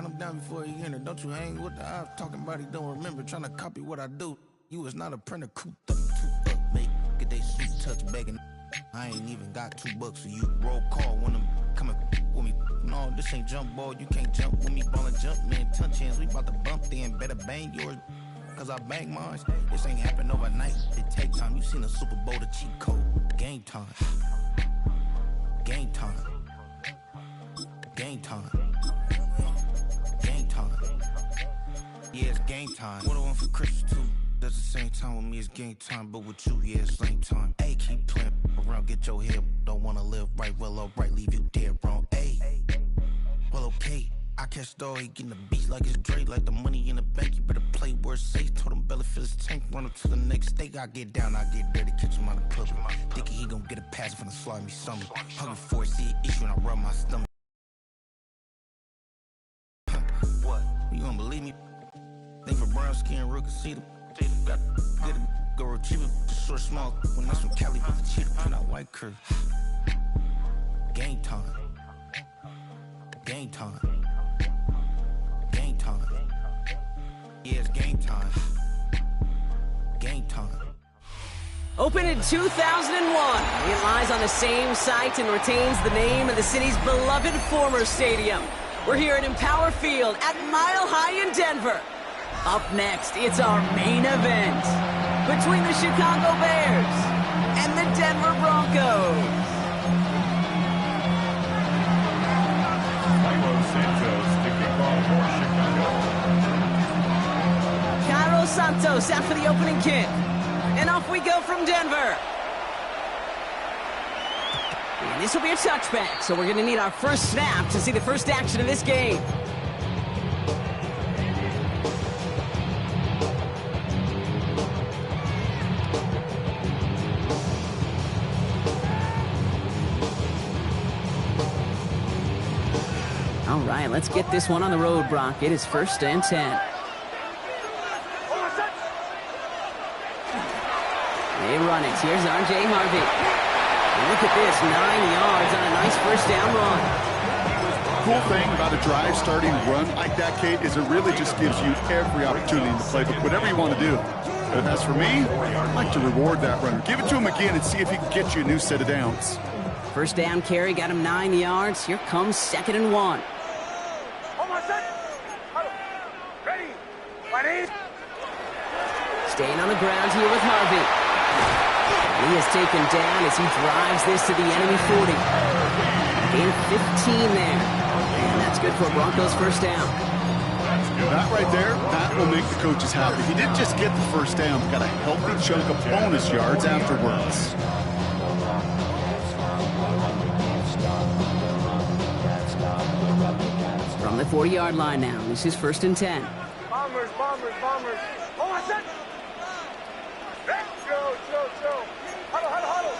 Pat him down before he entered. Don't you hang with the ops talking about he don't remember. Trying to copy what I do. You was not a printer, cooped up, make get they sweet touch begging. I ain't even got $2 for you. Roll call when I'm coming with me. No, this ain't jump ball. You can't jump with me. Ballin' jump, man. Touch hands. We bout to bump then. Better bang yours. Cause I bang mine. This ain't happen overnight. It take time. You seen the Super Bowl, the cheat code. Game time. Game time. Game time. Game time. Yeah, it's game time. What I want for Christmas too. At the same time with me, it's game time, but with you, yeah, it's lame time. Hey, keep playing around, get your head. Don't wanna live right, well, alright, leave you dead wrong. Hey, well, okay. I catch the dog, he getting the beats like it's Dre, like the money in the bank. You better play where it's safe. Told him belly fill his tank, run him to the next state. I get down, I get dirty, catch him on the push. Dickie, he gon' get a pass from the slide me something. Hungry for it, see an issue, and I rub my stomach. What? You don't believe me? Think for brown skin, real can see them. Got did it, go retrieve it, short small. When that's from Cali, with the cheetah, print out white curve. Game time. Game time. Game time. Yeah, it's game time. Game time. Opened in 2001, it lies on the same site and retains the name of the city's beloved former stadium. We're here at Empower Field at Mile High in Denver. Up next, it's our main event between the Chicago Bears and the Denver Broncos. Cairo Santos out for the opening kick. And off we go from Denver. And this will be a touchback, so we're going to need our first snap to see the first action of this game. All right, let's get this one on the road, Brock. It is 1st and 10. They run it. Here's R.J. Harvey. And look at this, 9 yards on a nice first down run. Cool thing about a drive starting run like that, Kate, is it really just gives you every opportunity in the playbook, whatever you want to do. But as for me, I'd like to reward that runner. Give it to him again and see if he can get you a new set of downs. First down carry, got him 9 yards. Here comes 2nd and 1. Staying on the ground here with Harvey. He is taken down as he drives this to the enemy 40. Gain 15 there. And that's good for Broncos first down. That right there, that will make the coaches happy. He didn't just get the first down, got a healthy chunk of bonus yards afterwards. From the 40-yard line now, this is 1st and 10. Bombers. Hold on a second. Show. Huddle.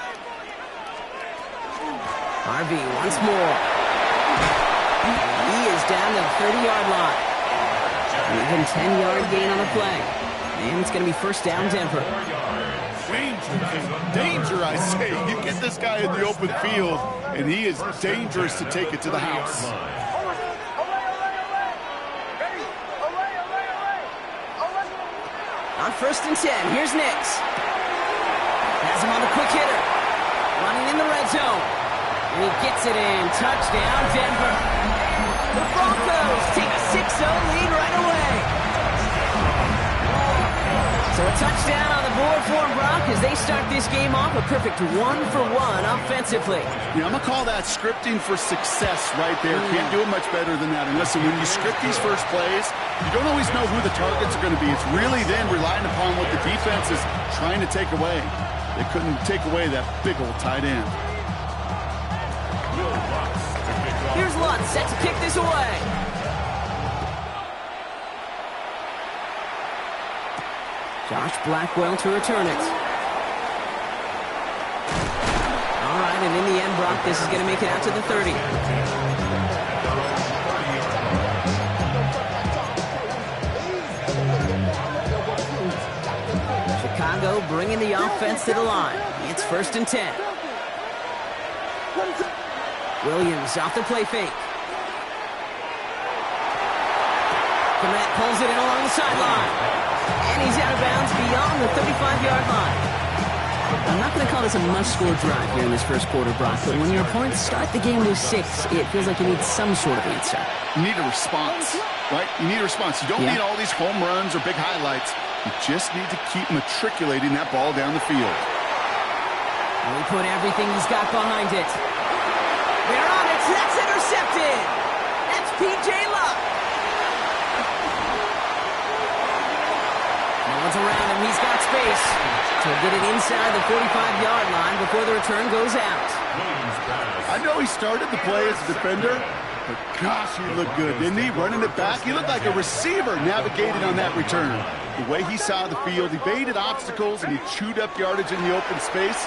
Harvey once more. He is down to the 30-yard line. Even 10-yard gain on the play. And it's going to be first down, Denver. Danger, I say. You get this guy in the open field, and he is dangerous to take it to the house. On 1st and 10, here's Nix. Has him on the quick hitter. Running in the red zone. And he gets it in. Touchdown, Denver. The Broncos take a 6-0 lead right away. So a touchdown on the board for them, Brock, as they start this game off a perfect 1-for-1 offensively. Yeah, I'm going to call that scripting for success right there. Can't do it much better than that. And listen, when you script these first plays, you don't always know who the targets are going to be. It's really then relying upon what the defense is trying to take away. They couldn't take away that big old tight end. Here's Lutz set to kick this away. Josh Blackwell to return it. All right, and in the end, Brock, this is going to make it out to the 30. Chicago bringing the offense to the line. It's 1st and 10. Williams off the play fake. Komet pulls it in along the sideline. And he's out of bounds beyond the 35-yard line. I'm not going to call this a must-score drive here in this first quarter, Brock, but when your opponents start the game with 6, it feels like you need some sort of answer. You need a response, right? You need a response. You don't need all these home runs or big highlights. You just need to keep matriculating that ball down the field. And he put everything he's got behind it. They're on it. That's intercepted. That's P.J. Luck. No one's around him. He's got space. So he'll get it inside the 45-yard line before the return goes out. I know he started the play as a defender, but gosh, he looked good, didn't he? Running it back, he looked like a receiver navigating on that return. The way he saw the field, he baited obstacles, and he chewed up yardage in the open space.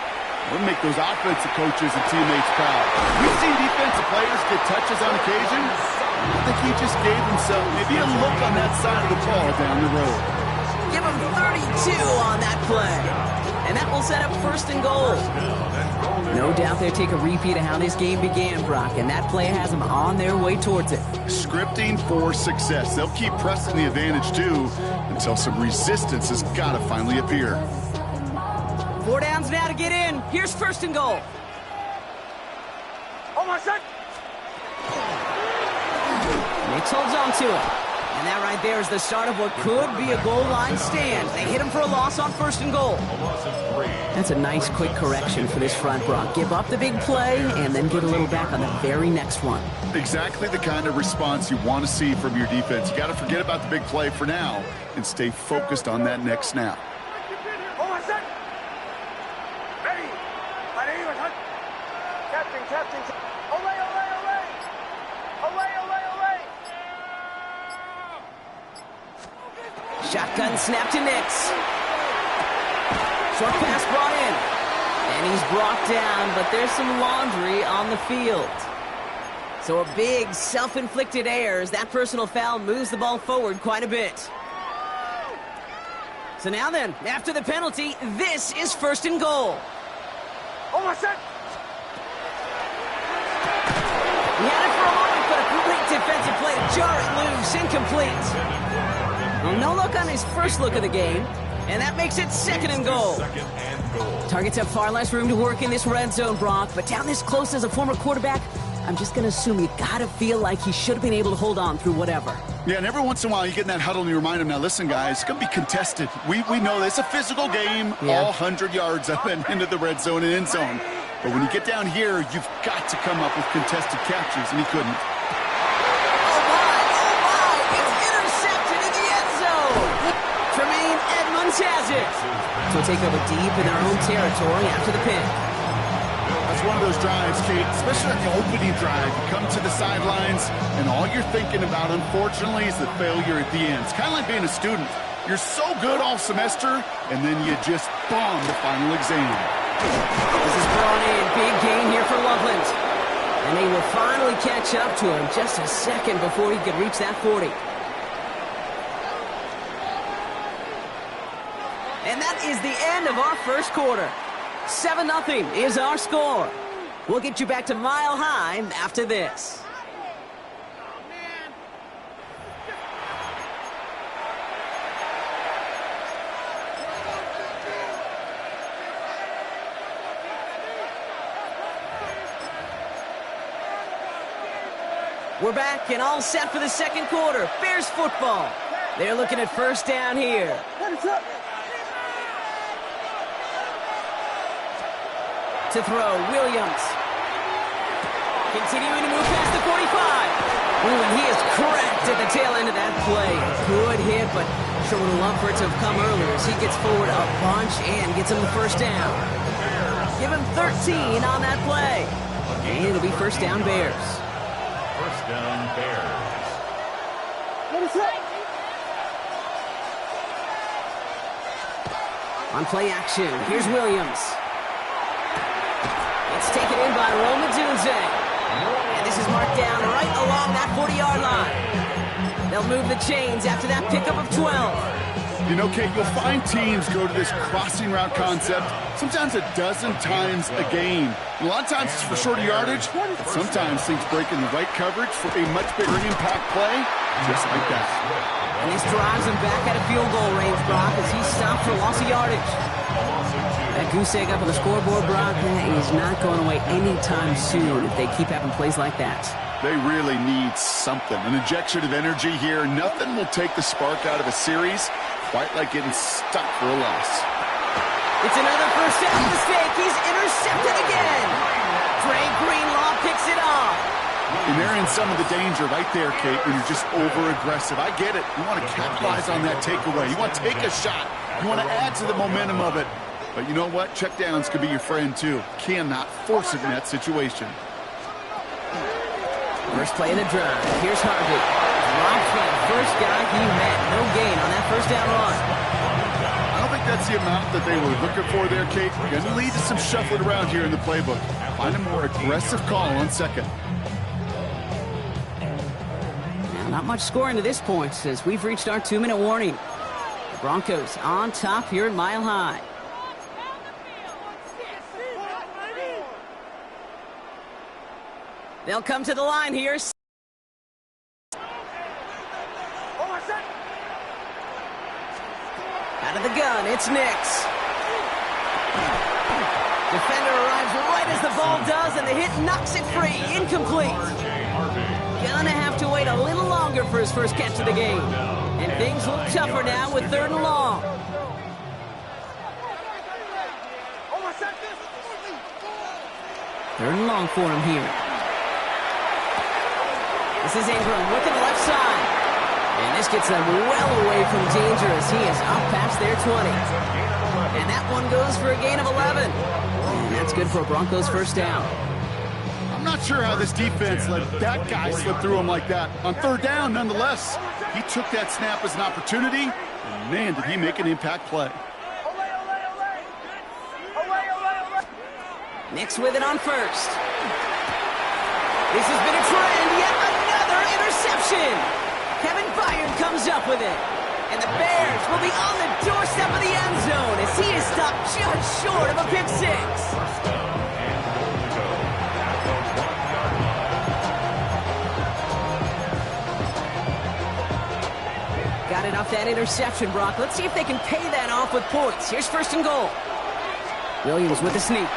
We'll make those offensive coaches and teammates proud. We've seen defensive players get touches on occasion. I think he just gave himself maybe a look on that side of the ball down the road. Give him 32 on that play. And that will set up 1st and goal. No doubt they'll take a repeat of how this game began, Brock, and that play has them on their way towards it. Scripting for success. They'll keep pressing the advantage, too, until some resistance has got to finally appear. 4 downs now to get in. Here's 1st and goal. Oh, my son! Nix holds on to it. And that right there is the start of what could be a goal line stand. They hit him for a loss on 1st and goal. That's a nice quick correction for this front, Brock. Give up the big play and then get a little back on the very next one. Exactly the kind of response you want to see from your defense. You got to forget about the big play for now and stay focused on that next snap. Oh, my son! Ready! Ready, my son! Captain! Olay! Shotgun snap to Nix. Short pass brought in. And he's brought down, but there's some laundry on the field. So a big self-inflicted error as that personal foul moves the ball forward quite a bit. So now then, after the penalty, this is 1st and goal. Oh, my son! He had it for a moment, but a great defensive play to jar it loose, incomplete. Well, no look on his first look of the game, and that makes it 2nd and goal. Targets have far less room to work in this red zone, Brock, but down this close as a former quarterback, I'm just going to assume you got to feel like he should have been able to hold on through whatever. Yeah, and every once in a while you get in that huddle and you remind him, now listen, guys, it's going to be contested. We know this. It's a physical game, all 100 yards up and into the red zone and end zone. But when you get down here, you've got to come up with contested catches, and he couldn't. Has it. So take over deep in their own territory after the pick. That's one of those drives, Kate, especially at the opening drive. You come to the sidelines, and all you're thinking about, unfortunately, is the failure at the end. It's kind of like being a student. You're so good all semester, and then you just bomb the final exam. This is brought in. Big gain here for Loveland. And they will finally catch up to him just a second before he could reach that 40. And that is the end of our first quarter. 7-0 is our score. We'll get you back to Mile High after this. We're back and all set for the second quarter. Bears football. They're looking at 1st down here. To throw, Williams. Continuing to move past the 45. Ooh, and he is cracked at the tail end of that play. Good hit, but sure would have loved for it to have come earlier as he gets forward a bunch and gets him the 1st down. Give him 13 on that play. And it'll be 1st down Bears. 1st down Bears. On play action, here's Williams. It's taken in by Roma Dunze. And this is marked down right along that 40-yard line. They'll move the chains after that pickup of 12. You know, Kate, you'll find teams go to this crossing route concept sometimes a dozen times a game. And a lot of times it's for shorter yardage, but sometimes things break in the right coverage for a much bigger impact play. just like that. And this drives him back out of field goal range, Brock, as he's stopped for loss of yardage. That goose egg up on the scoreboard, Brock, that is not going away anytime soon if they keep having plays like that. They really need something, an injection of energy here. Nothing will take the spark out of a series quite like getting stuck for a loss. It's another first down mistake. He's intercepted again. Trey Greenlaw picks it off. And they're in some of the danger right there, Kate, when you're just over-aggressive. I get it. You want to capitalize on that takeaway. You want to take a shot. You want to add to the momentum of it. But you know what? Checkdowns could be your friend, too. Cannot force it in that situation. First play of the drive. Here's Harvey. Drops for the first guy he met. No gain on that first down run. I don't think that's the amount that they were looking for there, Kate. Going to lead to some shuffling around here in the playbook. Find a more aggressive call on second. Now, not much scoring to this point as we've reached our 2-minute warning. The Broncos on top here at Mile High. They'll come to the line here. Out of the gun, it's Nix. Defender arrives right as the ball does, and the hit knocks it free. Incomplete. Gonna have to wait a little longer for his first catch of the game. And things look tougher now with 3rd and long. Third and long for him here. This is Ingram looking to the left side. And this gets them well away from danger as he is up past their 20. And that one goes for a gain of 11. And that's good for a Broncos first down. I'm not sure how this defense let that guy slip through him like that. On 3rd down, nonetheless, he took that snap as an opportunity. And man, did he make an impact play. Nix with it on first. This has been a trend. Yet another interception. Kevin Byard comes up with it. And the Bears will be on the doorstep of the end zone as he is stopped just short of a pick six. Got it off that interception, Brock. Let's see if they can pay that off with points. Here's 1st and goal. Williams with the sneak.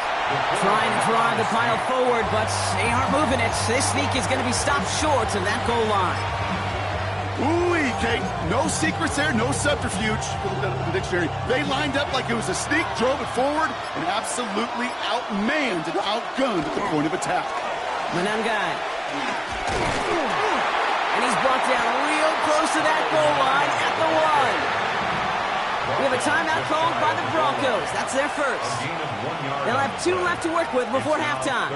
Trying to drive the pile forward, but they aren't moving it. This sneak is going to be stopped short of that goal line. Ooh-wee, Kate. No secrets there, no subterfuge. Look at the dictionary. They lined up like it was a sneak, drove it forward, and absolutely outmanned and outgunned at the point of attack. Manangai. And he's brought down real close to that goal line at the 1. We have a timeout called by the Broncos. That's their first. They'll have 2 left to work with before halftime.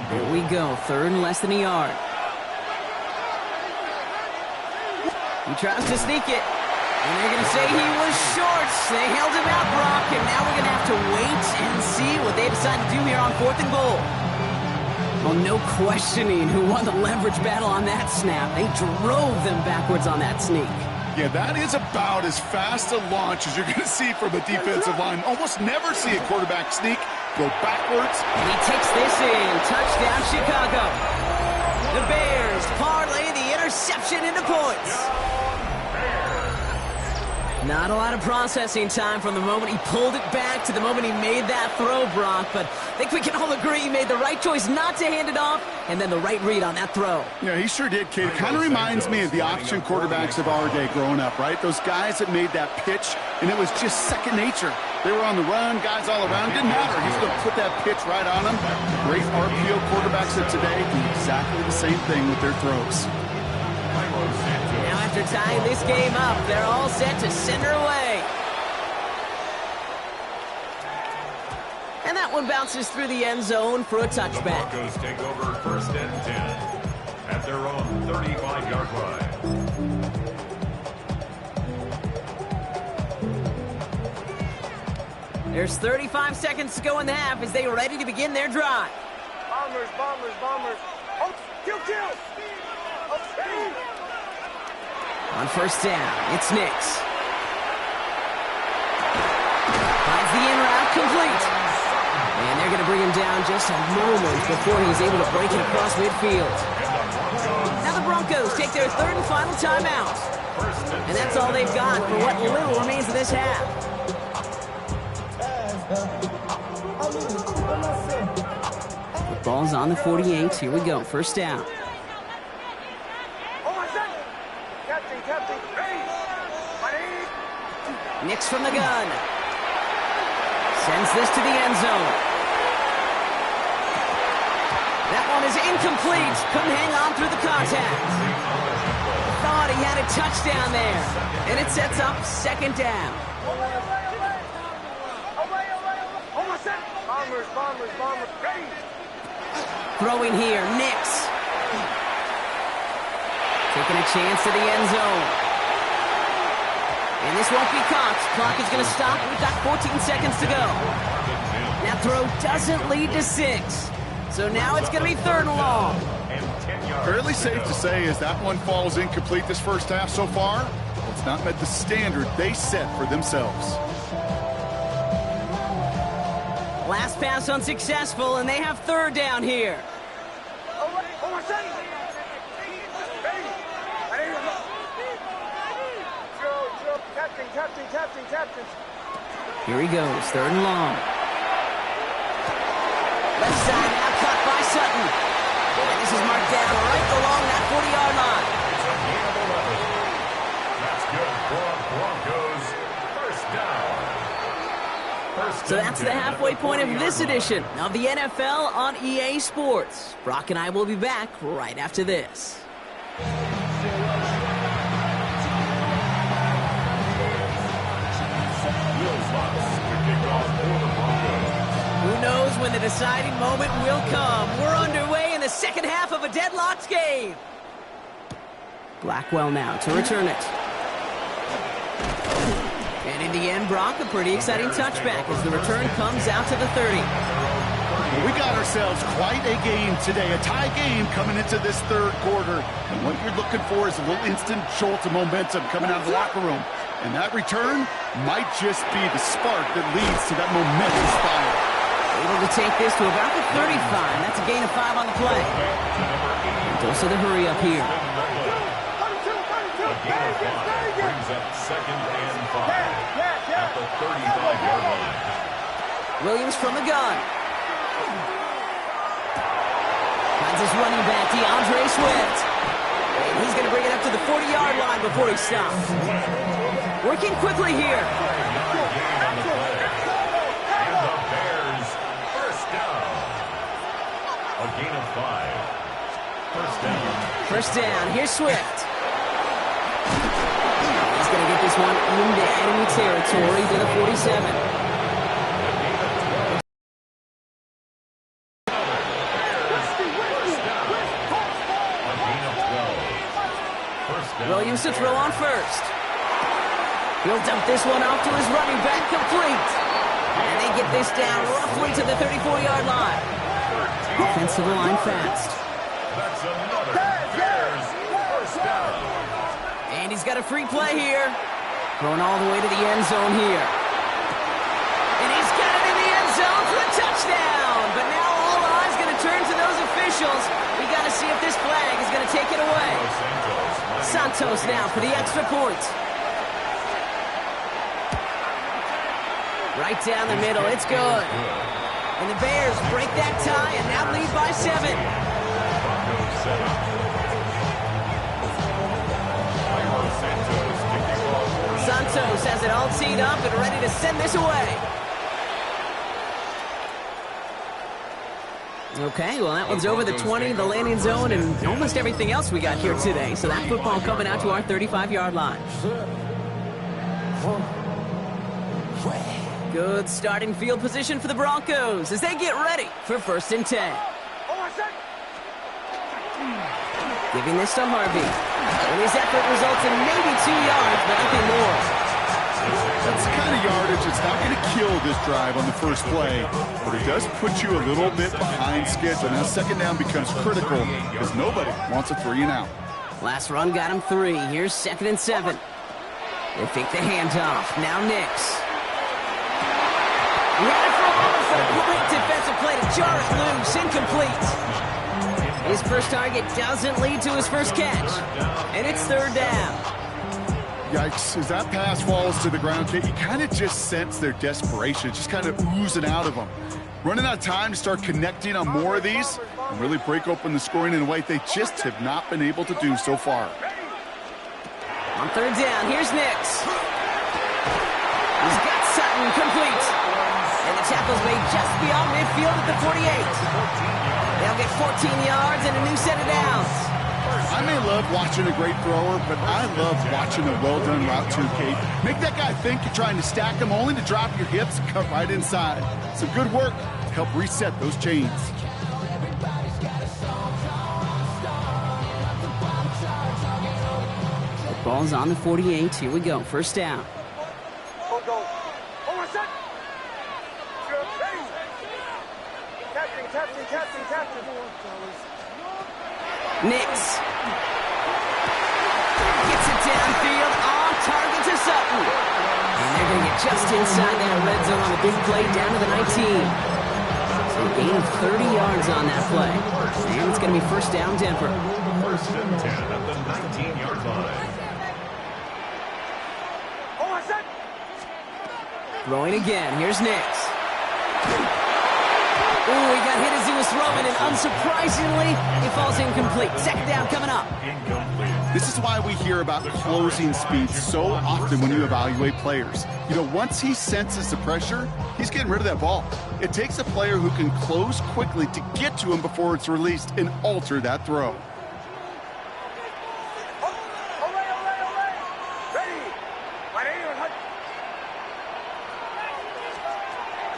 Here we go. 3rd and less than a yard. He tries to sneak it. And they're going to say he was short. They held him out, Brock. And now we're going to have to wait and see what they decide to do here on 4th and goal. Well, no questioning who won the leverage battle on that snap. They drove them backwards on that sneak. Yeah, that is about as fast a launch as you're going to see from a defensive line. Almost never see a quarterback sneak, go backwards. And he takes this in. Touchdown, Chicago. The Bears parlay the interception into points. Not a lot of processing time from the moment he pulled it back to the moment he made that throw, Brock. But I think we can all agree he made the right choice not to hand it off, and then the right read on that throw. Yeah, he sure did, kid. It kind of reminds me of the option quarterbacks of our day growing up, right? Those guys that made that pitch, and it was just second nature. They were on the run, guys all around. Didn't matter. He's going to put that pitch right on them. Great RPO quarterbacks of today do exactly the same thing with their throws. Now after tying this game up, they're all set to send her away. And that one bounces through the end zone for a touchback. The Broncos take over 1st and 10 at their own 35-yard line. There's 35 seconds to go in the half as they are ready to begin their drive. Bombers, bombers, bombers. Oh, kill, kill. On 1st down, it's Nix. Finds the in route complete. And they're going to bring him down just a moment before he's able to break it across midfield. Now the Broncos Broncos take their third and final timeout. And that's all they've got for what little remains of this half. The ball's on the 48. Here we go. First down. Nix from the gun. Sends this to the end zone. That one is incomplete. Couldn't hang on through the contact. Thought he had a touchdown there. And it sets up second down. Bombers. Throwing here, Nix. Taking a chance to the end zone. And this won't be caught. Clock is going to stop. We've got 14 seconds to go. That throw doesn't lead to 6. So now it's going to be third and long. Fairly safe to say as that one falls incomplete this first half so far, it's not met the standard they set for themselves. Last pass unsuccessful, and they have third down here. Captain. Here he goes, third and long. Left side now caught by Sutton. And this is marked down right along that 40-yard line. That's good for Broncos. First down. So that's the halfway point of this edition of the NFL on EA Sports. Brock and I will be back right after this. Who knows when the deciding moment will come? We're underway in the second half of a deadlocked game. Blackwell now to return it. And in the end, Brock, a pretty exciting touchback as the return comes out to the 30. We got ourselves quite a game today, a tie game coming into this third quarter. And what you're looking for is a little instant jolt of momentum coming out of the locker room. And that return might just be the spark that leads to that momentous fire. Able to take this to about the 35. That's a gain of 5 on the play. Dose of the hurry up here. Brings up second and 5 at the 35-yard line. Williams from the gun. Finds his running back, DeAndre Swift. And he's going to bring it up to the 40-yard line before he stops. Working quickly here. A gain of 5. First down. First down. Here's Swift. He's going to get this one into enemy territory to the 47. Williams to throw on first. He'll dump this one off to his running back, complete. And they get this down roughly to the 34-yard line. Defensive line fast. That's another Bears first down. And he's got a free play here. Going all the way to the end zone here. And he's got it in the end zone for a touchdown. But now all eyes going to turn to those officials. We got to see if this flag is going to take it away. Santos now for the extra point. Right down the middle. It's good. And the Bears break that tie and now lead by 7. Santos has it all teed up and ready to send this away. Okay, well, that one's over the 20, the landing zone, and almost everything else we got here today. So that football coming out to our 35-yard line. Good starting field position for the Broncos as they get ready for 1st and 10. Giving this to Harvey. And his effort results in maybe 2 yards, but nothing more. That's the kind of yardage that's not going to kill this drive on the first play, but it does put you a little bit behind schedule. Now second down becomes critical because nobody wants a 3 and out. Last run got him 3. Here's 2nd and 7. They fake the handoff. Now Nix. He had it for a moment, but a quick defensive play to jar it loose. Incomplete. His first target doesn't lead to his first catch. And it's third down. Yikes, as that pass falls to the ground, you kind of just sense their desperation, just kind of oozing out of them. Running out of time to start connecting on more of these and really break open the scoring in a way they just have not been able to do so far. On third down, here's Nix. He's got Sutton complete. And the tackle's made just beyond midfield at the 48. They'll get 14 yards and a new set of downs. I may love watching a great thrower, but I love watching a well-done route too, Kate. Make that guy think you're trying to stack them only to drop your hips and cut right inside. Some good work to help reset those chains. The ball's on the 48. Here we go. First down. Captain. Nix. Gets it downfield, on target to Sutton. And they're going to get just inside that red zone on the big play down to the 19. So a gain of 30 yards on that play. And it's going to be first down Denver. First and 10 at the 19-yard line. Throwing again. Here's Nix. Ooh, he got hit as he was throwing, and unsurprisingly, he falls incomplete. Second down coming up. This is why we hear about closing speed so often when you evaluate players. You know, once he senses the pressure, he's getting rid of that ball. It takes a player who can close quickly to get to him before it's released and alter that throw.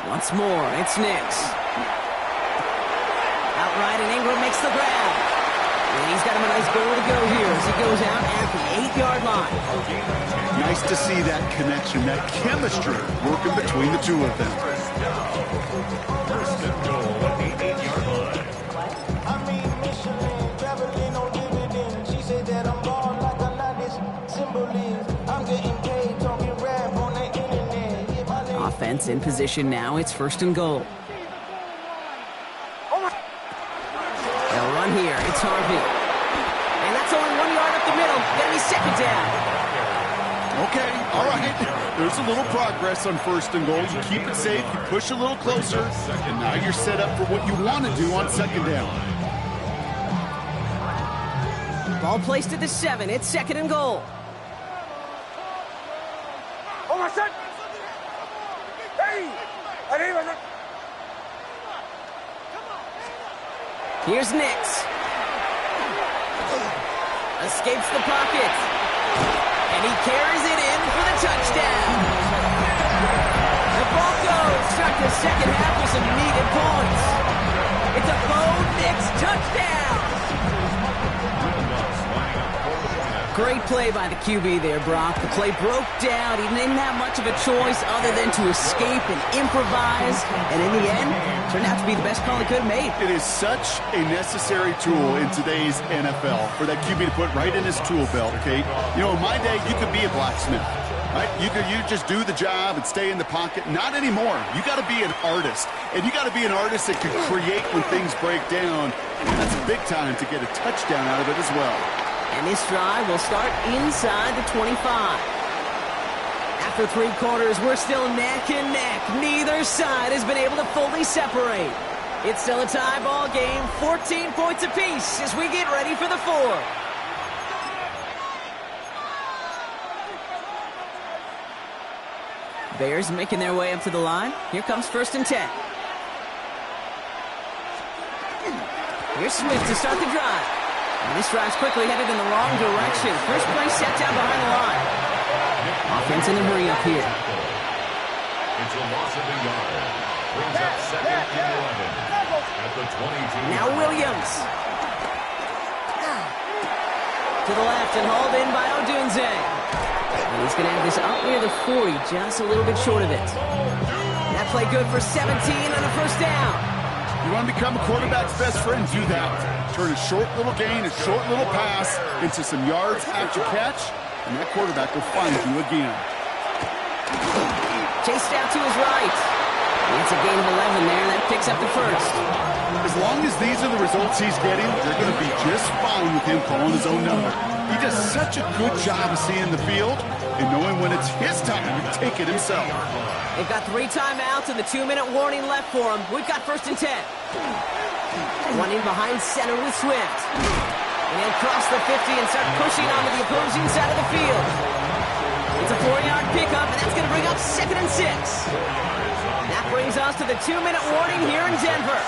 Once more, it's Nix. Outright, and Ingram makes the grab. And he's got him a nice goal to go here as he goes out at the 8-yard line. Nice to see that connection, that chemistry working between the two of them. First and goal at the 8-yard line. She said that I'm born like a lattice symbolism. I'm getting paid talking rap on the internet. Offense in position now. It's first and goal. They'll run here. It's Harvey. And that's only 1 yard up the middle. Gonna be second down. Okay, all right. There's a little progress on first and goal. You keep it safe, you push a little closer, and now you're set up for what you want to do on second down. Ball placed at the 7. It's second and goal. Here's Nix. Escapes the pocket. And he carries it in for the touchdown. The ball goes. Start the second half with some needed points. It's a Bo Nix touchdown. Great play by the QB there, Brock. The play broke down. He didn't have much of a choice other than to escape and improvise. And in the end, turned out to be the best call he could have made. It is such a necessary tool in today's NFL for that QB to put right in his tool belt, okay? You know, in my day, you could be a blacksmith, right? You just do the job and stay in the pocket. Not anymore. You got to be an artist. And you got to be an artist that can create when things break down. And that's big time to get a touchdown out of it as well. And this drive will start inside the 25. After 3 quarters, we're still neck and neck. Neither side has been able to fully separate. It's still a tie ball game, 14 points apiece as we get ready for the 4th. Bears making their way up to the line. Here comes first and 10. Here's Smith to start the drive. And this drive's quickly headed in the wrong direction. First play set down behind the line. Offense in a hurry up here. It's a loss of a yard. Brings up second and 11 at the 22. Now Williams. To the left and hauled in by Odunze. And he's going to have this up near the 40, just a little bit short of it. That play good for 17 on a first down. You want to become a quarterback's best friend, do that. Turn a short little gain, a short little pass into some yards after catch, and that quarterback will find you again. Chased out to his right. It's a gain of 11 there. That picks up the first. As long as these are the results he's getting, they're going to be just fine with him calling his own number. He does such a good job of seeing the field and knowing when it's his time to take it himself. They've got 3 timeouts and the 2-minute warning left for them. We've got 1st and 10. One in behind center with Swift. And he'll cross the 50 and start pushing onto the opposing side of the field. It's a 4-yard pickup, and that's going to bring up 2nd and 6. That brings us to the 2-minute warning here in Denver.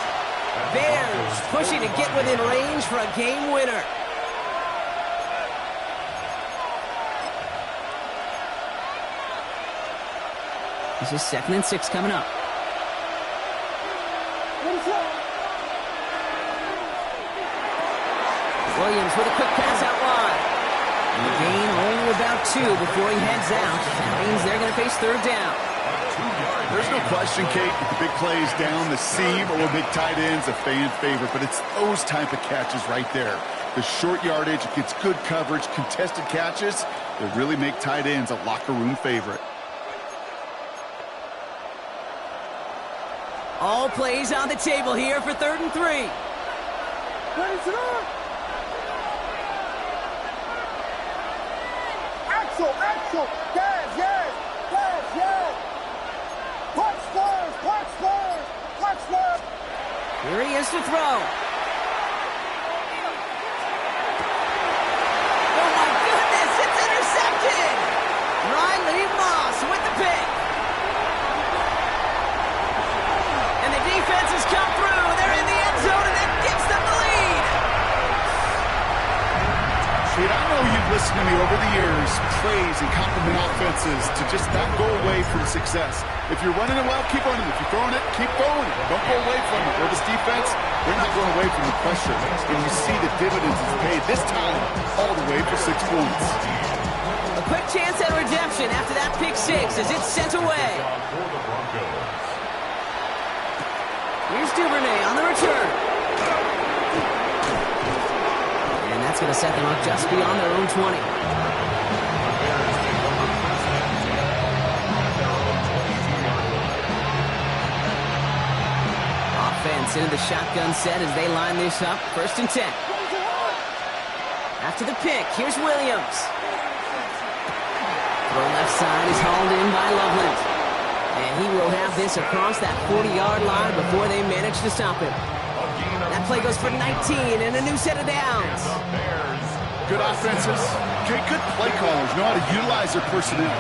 Bears pushing to get within range for a game winner. This is 2nd and 6 coming up. Williams with a quick pass out wide. And the gain only about 2 before he heads out. That means they're going to face 3rd down. There's no question, Kate, the big plays down the seam or big tight ends, a fan favorite, but it's those type of catches right there. The short yardage, it gets good coverage, contested catches, they really make tight ends a locker room favorite. All plays on the table here for 3rd and 3. Raise it up! Axel! Yes! Watch swerve! Here he is to throw. Oh my goodness, it's intercepted! Riley Moss with the pick. And the defense has come through. They're in the end zone, and that gives them the lead. Shane, I know you've listened to me over the years, praise and compliment offenses to just not go away from success. If you're running it well, keep running it. If you're throwing it, keep throwing it. Don't go away from it. Or this defense, they're not going away from the pressure. And you see the dividends is paid this time all the way for 6 points. A quick chance at redemption after that pick 6 as it's sent away. Here's Duvernay on the return. And that's going to set them up just beyond their own 20. Offense into the shotgun set as they line this up. 1st and 10. After the pick, here's Williams. Throw left side is hauled in by Loveland. And he will have this across that 40-yard line before they manage to stop him. That play goes for 19 and a new set of downs. Good offenses. Okay, good play callers know how to utilize their personnel.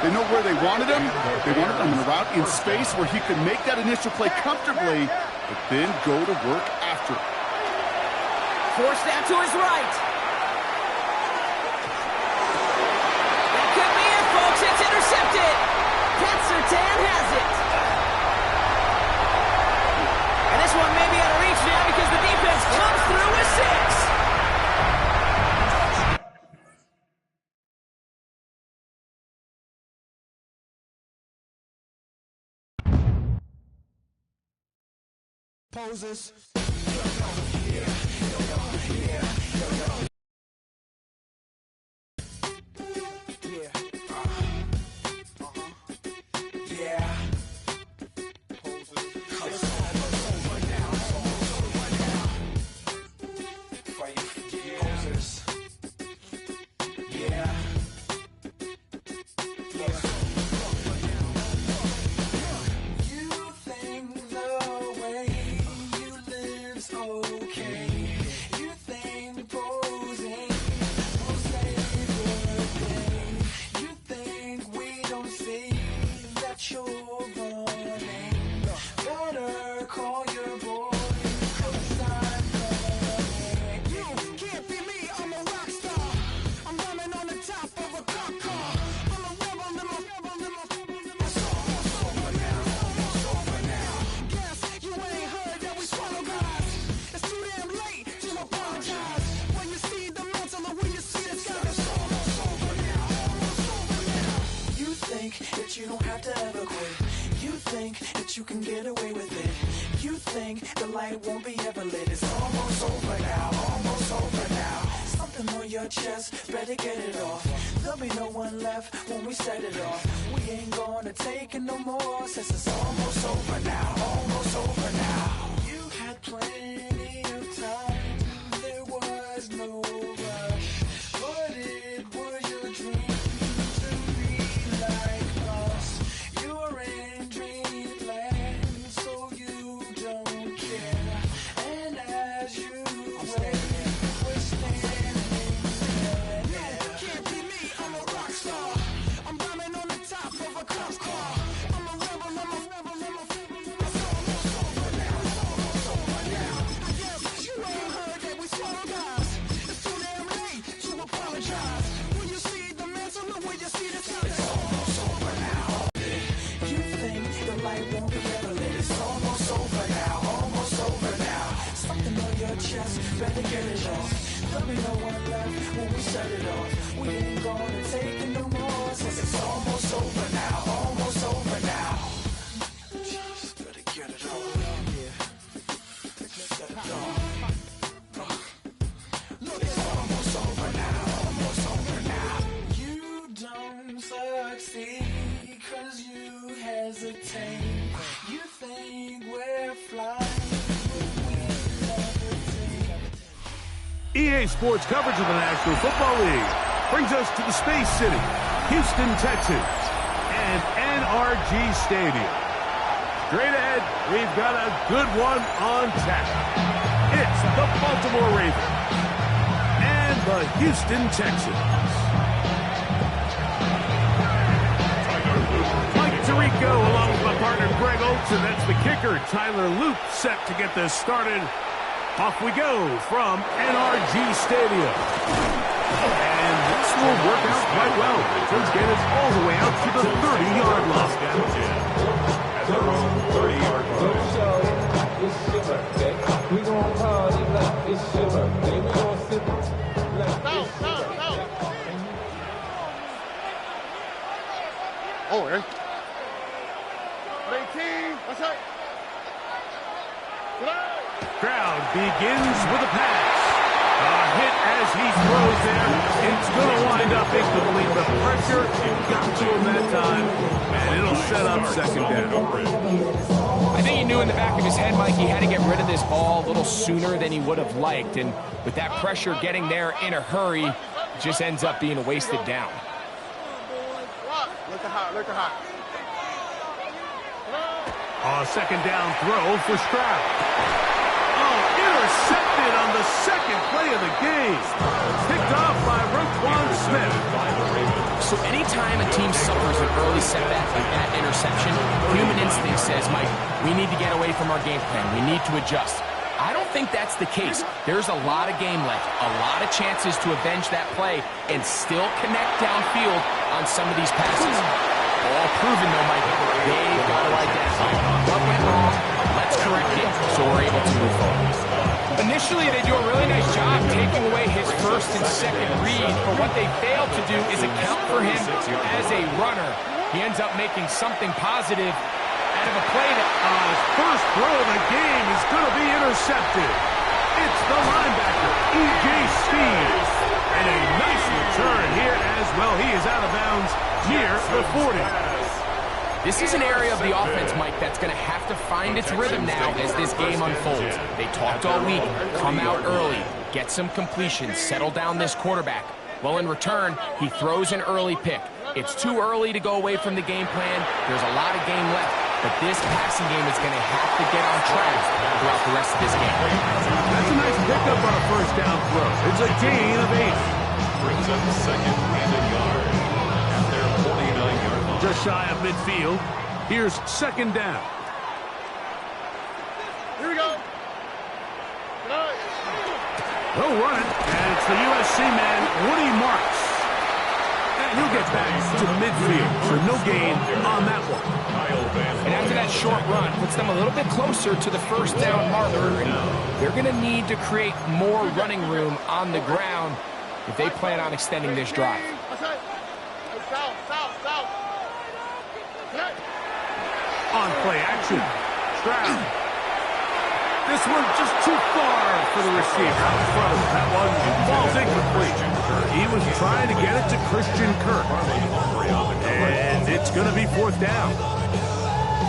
They know where they wanted him. They wanted him in a route in space where he could make that initial play comfortably, but then go to work after it. Forced out to his right. That could be it, folks. It's intercepted. Pat Surtain has it. And this one may be out of reach now because the defense comes through with 6. Poses. You don't have to ever quit. You think that you can get away with it. You think the light won't be ever lit. It's almost over now, almost over now. Something on your chest, better get it off. The be no one left when we set it off. We ain't gonna take it no more, since it's almost over now, almost over now. You had plenty of time, there was no rush, but it was your dream to be like us. You're in dreamland, so you don't care. And as you wait, we're standing there. No, can't be me, I'm a rock star. I'm rhyming on the top of a cop car. I'm a rebel, I'm a rebel, I'm a it's almost over now, almost over now. I guess you ain't heard that we swallow guys. It's too damn late to apologize. When you see the mantle, look where you see the time. It's almost over now. You think the light won't be ever lit. It's almost over now, almost over now. Something on your chest, better get it off. There'll be no one left when we set it off. We ain't gonna take it no more, since it's almost over now, almost over now. Just better get it off. Yeah. Set it off. Look, it's almost over now, almost over now. You don't succeed, cause you hesitate. You think we're flying, but we levitate. EA Sports coverage of the National Football League brings us to the Space City, Houston, Texas, and NRG Stadium. Straight ahead, we've got a good one on tap. It's the Baltimore Ravens and the Houston Texans. Mike Tirico along with my partner Greg Oates, and that's the kicker, Tyler Luke, set to get this started. Off we go from NRG Stadium. And this will work out quite well. Let's get us all the way out to the 30-yard line. At their own 30-yard line. It's your birthday. We gon' party like it's your birthday. We gon' sip like it's your birthday. Oh, eh? 18. That's right. Crowd begins with a pass. A hit as he throws there. It's going to wind up incomplete. The pressure, it got to him that time, and it'll set up second down. I think he knew in the back of his head, Mike, he had to get rid of this ball a little sooner than he would have liked. And with that pressure getting there in a hurry, it just ends up being a wasted down. Look hot, look hot. A second down throw for Stroud. Oh, intercepted on the second play of the game. Picked off by Roquan Smith. So anytime a team suffers an early setback like that interception, human instinct says, Mike, we need to get away from our game plan. We need to adjust. I don't think that's the case. There's a lot of game left, a lot of chances to avenge that play and still connect downfield on some of these passes. All proven, though, Mike. They've got to identify what went wrong. Let's correct it so we're able to move forward. Initially, they do a really nice job taking away his first and second read, but what they failed to do is account for him as a runner. He ends up making something positive out of a play that His first throw of the game is going to be intercepted. It's the linebacker, E.J. Steve. And a nice return here as well. He is out of bounds near the 40. This is an area of the offense, Mike, that's going to have to find its rhythm now as this game unfolds. They talked all week, come out early, get some completions, settle down this quarterback. Well, in return, he throws an early pick. It's too early to go away from the game plan. There's a lot of game left, but this passing game is going to have to get on track throughout the rest of this game. That's a nice pickup on a first down throw. It's a gain of 8. Brings up second and a yard at their 49-yard line. Just shy of midfield. Here's second down. Here we go. They'll run it, and it's the USC man, Woody Marks. And he'll get back to midfield, so no gain on that one. And after that short run, puts them a little bit closer to the first down marker. And they're going to need to create more running room on the ground if they plan on extending this drive. On play action, Stroud. This one just too far for the receiver out in front of him. That one falls incomplete. He was trying to get it to Christian Kirk. And it's going to be 4th down.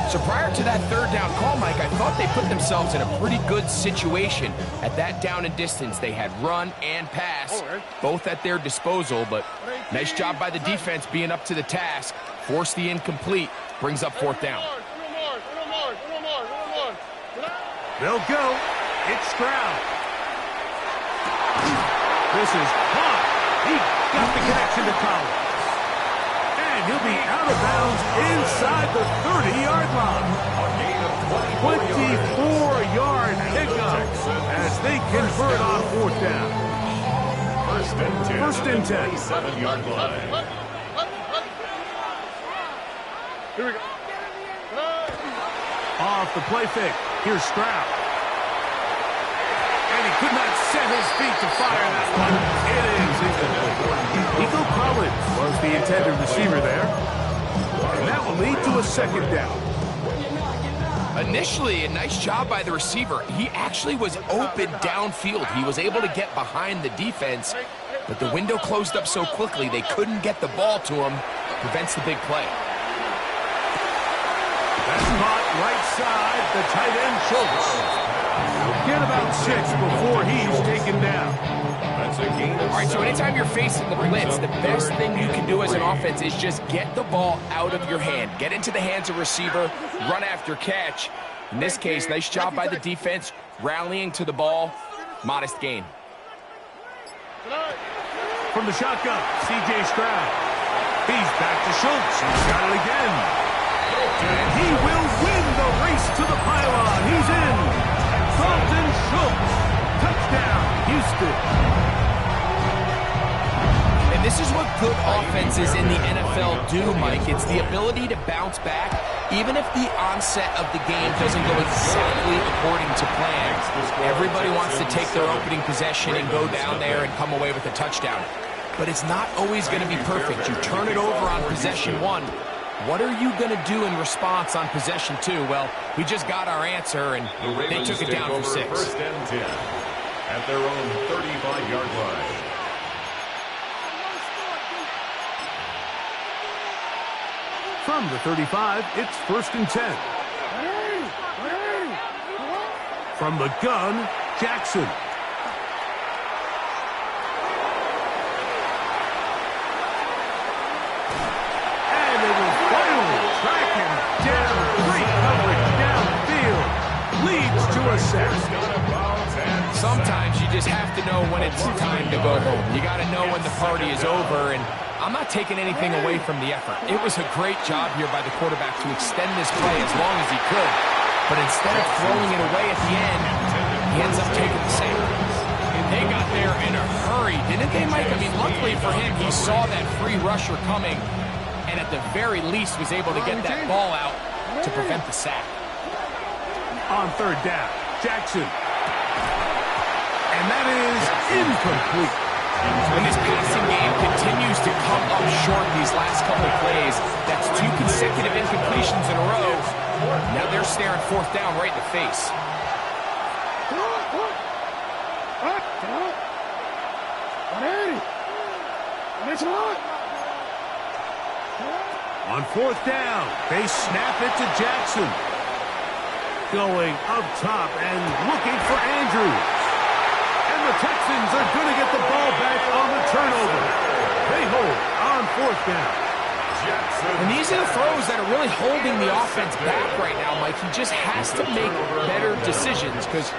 So prior to that 3rd down call, Mike, I thought they put themselves in a pretty good situation at that down and distance. They had run and pass, both at their disposal, but nice job by the defense being up to the task. Force the incomplete, brings up 4th down. They'll go. It's Stroud. This is hot. He got the connection to Coolin. And he'll be out of bounds inside the 30-yard line. 24-yard pickup as they convert on 4th down. First and 10. 7-yard line. Here we go. Off the play fake. Here's Stroud. And he could not set his feet to fire that one. It is incomplete. Nico Collins was the intended receiver there. And that will lead to a 2nd down. Initially, a nice job by the receiver. He actually was open downfield. He was able to get behind the defense, but the window closed up so quickly they couldn't get the ball to him. Prevents the big play. That's caught right side, the tight end Schultz. He'll get about 6 before he's taken down. That's a gain of All right, so anytime you're facing the blitz, the best thing you can do as an offense is just get the ball out of your hand. Get into the hands of receiver, run after catch. In this case, nice job by the defense, rallying to the ball. Modest gain. From the shotgun, C.J. Stroud. He's back to Schultz. He's got it again. And he will win the race to the pylon. He's in. Dalton Schultz. Touchdown, Houston. And this is what good offenses in the NFL do, Mike. It's the ability to bounce back, even if the onset of the game doesn't go exactly according to plan. Everybody wants to take their opening possession and go down there and come away with a touchdown. But it's not always going to be perfect. You turn it over on possession 1. What are you going to do in response on possession 2? Well, we just got our answer, and they took it down for 6. First and 10 at their own 35-yard line. From the 35, it's 1st and 10. From the gun, Jackson. And they will finally track him down. Great coverage downfield. Leads to a sack. Sometimes you just have to know when it's time to go home. You got to know when the party is over, and I'm not taking anything away from the effort. It was a great job here by the quarterback to extend this play as long as he could. But instead of throwing it away at the end, he ends up taking the sack. They got there in a hurry, didn't they, Mike? I mean, luckily for him, he saw that free rusher coming, and at the very least was able to get that ball out to prevent the sack. On 3rd down, Jackson. And that is incomplete. When this passing game continues to come up short these last couple of plays, that's 2 consecutive incompletions in a row. Now they're staring 4th down right in the face. On 4th down, they snap it to Jackson. Going up top and looking for Andrews. And the Texans are going to get the ball back on the turnover. They hold on 4th down. And these are the throws that are really holding the offense back right now, Mike. He just has to make better decisions because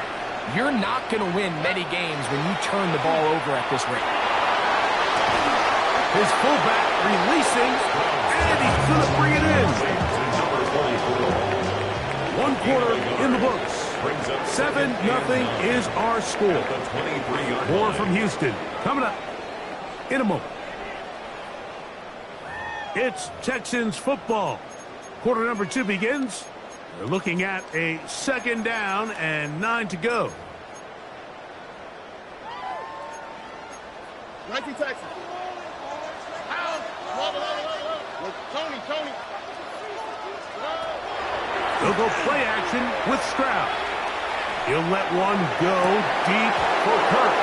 you're not going to win many games when you turn the ball over at this rate. His fullback releasing, and he's going to bring it in. 1 quarter in the books. 7-0 is our score. More from Houston coming up in a moment. It's Texans football. Quarter number 2 begins. They're looking at a 2nd down and 9 to go. Nike Texans. Tony. They'll go play action with Stroud. He'll let one go deep for Kirk.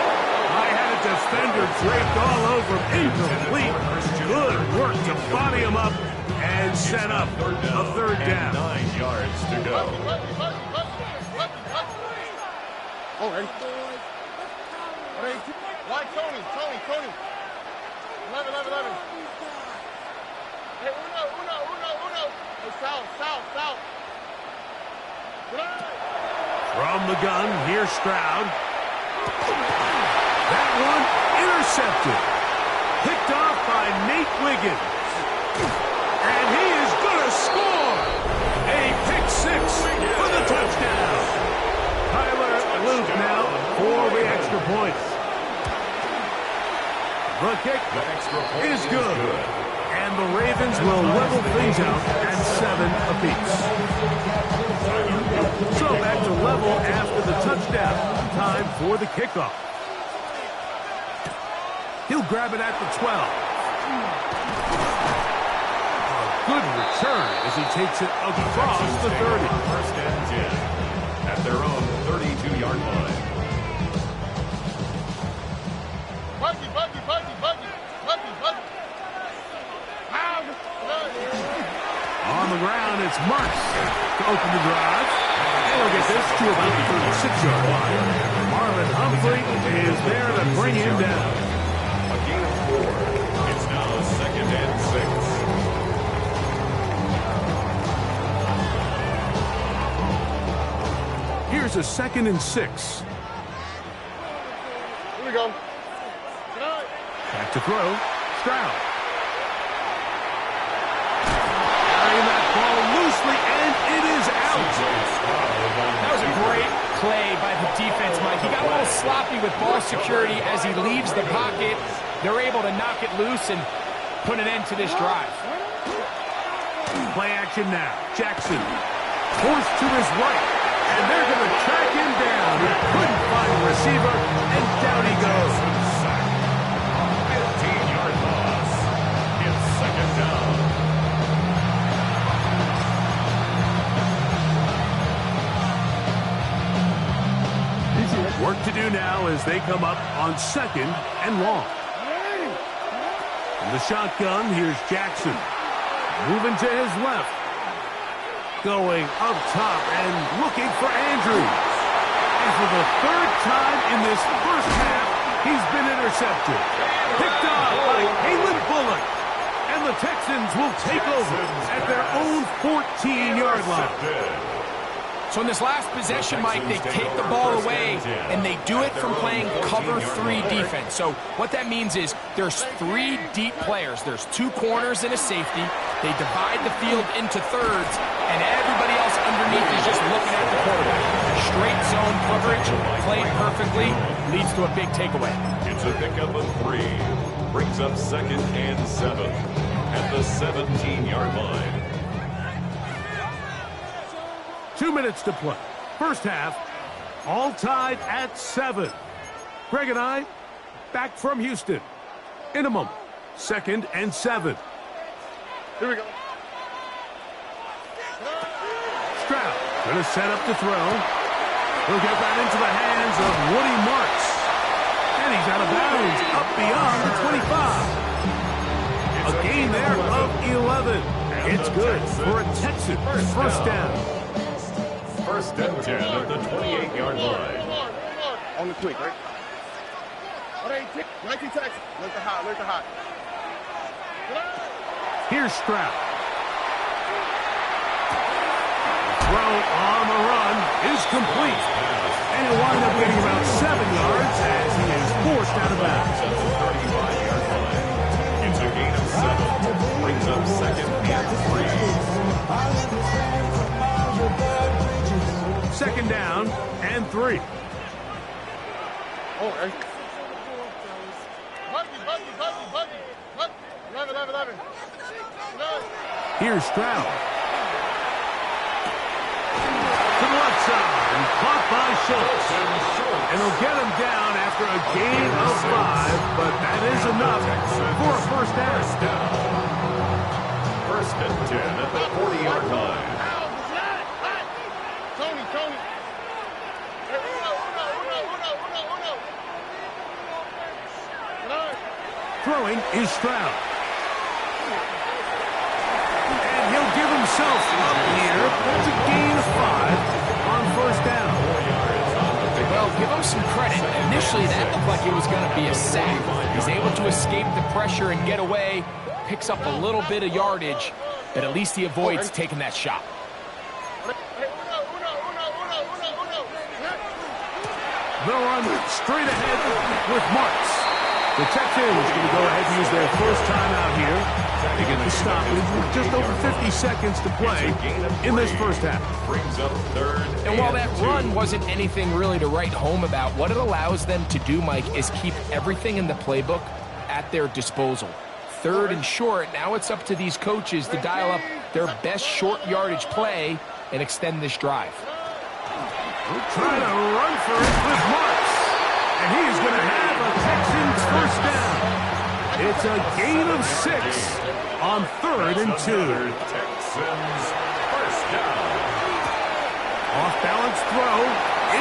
I had a defender draped all over him. Incomplete. Good work to body him up and set up a third down. 9 yards to go. Oh, ready? Why Tony? 11. Hey, uno. Hey, south. From the gun, here's Stroud. That one intercepted. Picked off by Nate Wiggins. And he is going to score. A pick six for the touchdown. Tyler Luke now for the extra point. The kick is good. And the Ravens will level things out at 7 apiece. So back to level after the touchdown. Time for the kickoff. He'll grab it at the 12. A good return as he takes it across the 30. First and 10 at their own 32-yard line. On the ground, it's Marks to open the drive. And he'll get this to about the 36-yard line. Marlon Humphrey is there to bring him down. A gain of 4. It's now 2nd and 6. Here's a 2nd and 6. Here we go. Back to throw. Stroud. Carrying that ball loosely, and it is out. That was a great play by the defense, Mike. He got a little sloppy with ball security as he leaves the pocket. They're able to knock it loose and put an end to this drive. Play action now. Jackson forced to his right, and they're going to track him down. He couldn't find a receiver, and down he goes. 15-yard loss. It's 2nd down. Work to do now as they come up on 2nd and long. From the shotgun, here's Jackson. Moving to his left. Going up top and looking for Andrews. And for the 3rd time in this first half, he's been intercepted. Picked off by Kalen Bullock. And the Texans will take over at their own 14-yard line. So in this last possession, Mike, they take the ball away, and they do it from playing cover 3 defense. So what that means is there's 3 deep players. There's 2 corners and a safety. They divide the field into thirds, and everybody else underneath is just looking at the quarterback. Straight zone coverage, played perfectly, leads to a big takeaway. It's a pickup of 3. Brings up 2nd and 7 at the 17-yard line. 2 minutes to play. First half, all tied at 7. Greg and I, back from Houston. In a moment, 2nd and 7. Here we go. Stroud going to set up to throw. He'll get that into the hands of Woody Marks. And he's out of bounds, up beyond the 25. A gain there of 11. It's good for a Texan first down. 1st and 10 at the 28-yard line. On the quick, right? 19 Texas. Look the hot. Here's Stroud. Throw on the run is complete. And he'll wind up getting about 7 yards as he is forced out of bounds. At the 35-yard line. It's a gain of 7. Brings up 2nd and 3. 2nd down and 3. Oh, hey. Buggy. 11. Here's Stroud. To the left side and caught by Schultz. And he'll get him down after a gain of 5, but that is enough for a first down. 1st and 10 at the 40-yard line. is Stroud. And he'll give himself up here. That's a gain of 5 on first down. Well, give him some credit. Initially, that looked like it was going to be a sack. He's able to escape the pressure and get away. Picks up a little bit of yardage, but at least he avoids taking that shot. They'll run straight ahead with Marks. The Texans going to go ahead and use their first timeout here. They get the stoppage with just over 50 seconds to play in this first half. And while that run wasn't anything really to write home about, what it allows them to do, Mike, is keep everything in the playbook at their disposal. 3rd and short, now it's up to these coaches to dial up their best short yardage play and extend this drive. We'll try to run for it with Marks. And he's going to have a Texans first down. It's a gain of 6 on 3rd and 2. Texans first down. Off-balance throw.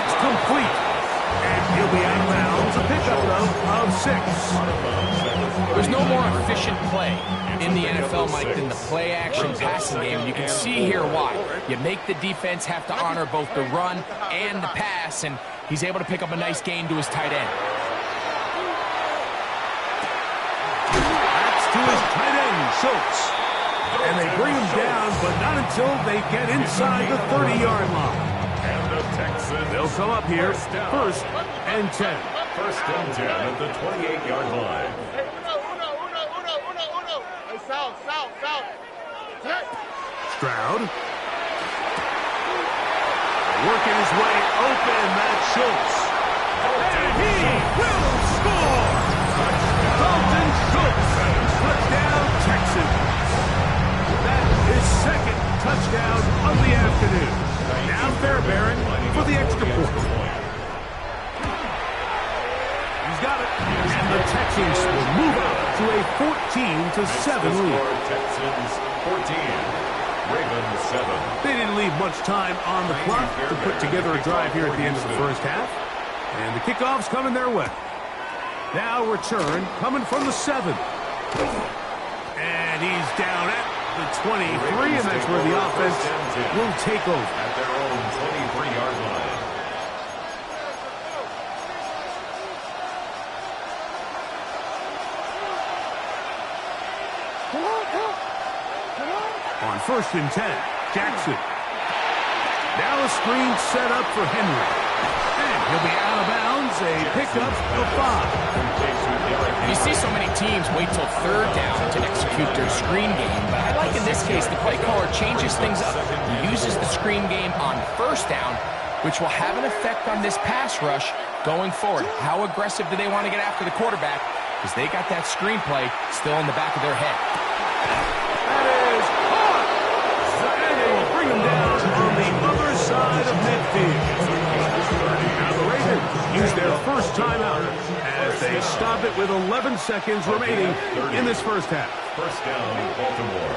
It's complete. And he'll be out of bounds. A pickup, though, of 6. There's no more efficient play in the NFL, Mike, than the play-action passing game. You can see here why. You make the defense have to honor both the run and the pass, and he's able to pick up a nice gain to his tight end. That's to his tight end, Schultz. And they bring him down, but not until they get inside the 30-yard line. And the Texans. They'll come up here, first and 10. First and 10 at the 28-yard line. Stroud. Working his way open, that's Schultz. And he will score! Dalton Schultz, touchdown Texans. That is second touchdown of the afternoon. Now Fairbairn for the extra point. He's got it. And the Texans will move up to a 14-7 lead. Texans 14, Ravens 7. They didn't leave much time on the clock to put together a drive here at the end of the first half. And the kickoff's coming their way. Now return coming from the 7. And he's down at the 23, and that's where the offense will take over. At their own 23-yard line. On first and 10, Jackson. Now a screen set up for Henry. And he'll be out of bounds, a pickup of 5. You see so many teams wait till 3rd down to execute their screen game, but I like in this case the play caller changes things up. He uses the screen game on 1st down, which will have an effect on this pass rush going forward. How aggressive do they want to get after the quarterback? Because they got that screenplay still in the back of their head. That is caught! And they will bring him down on the other side of midfield. Now the Ravens use their first timeout as they stop it with 11 seconds remaining in this first half. First down, Baltimore.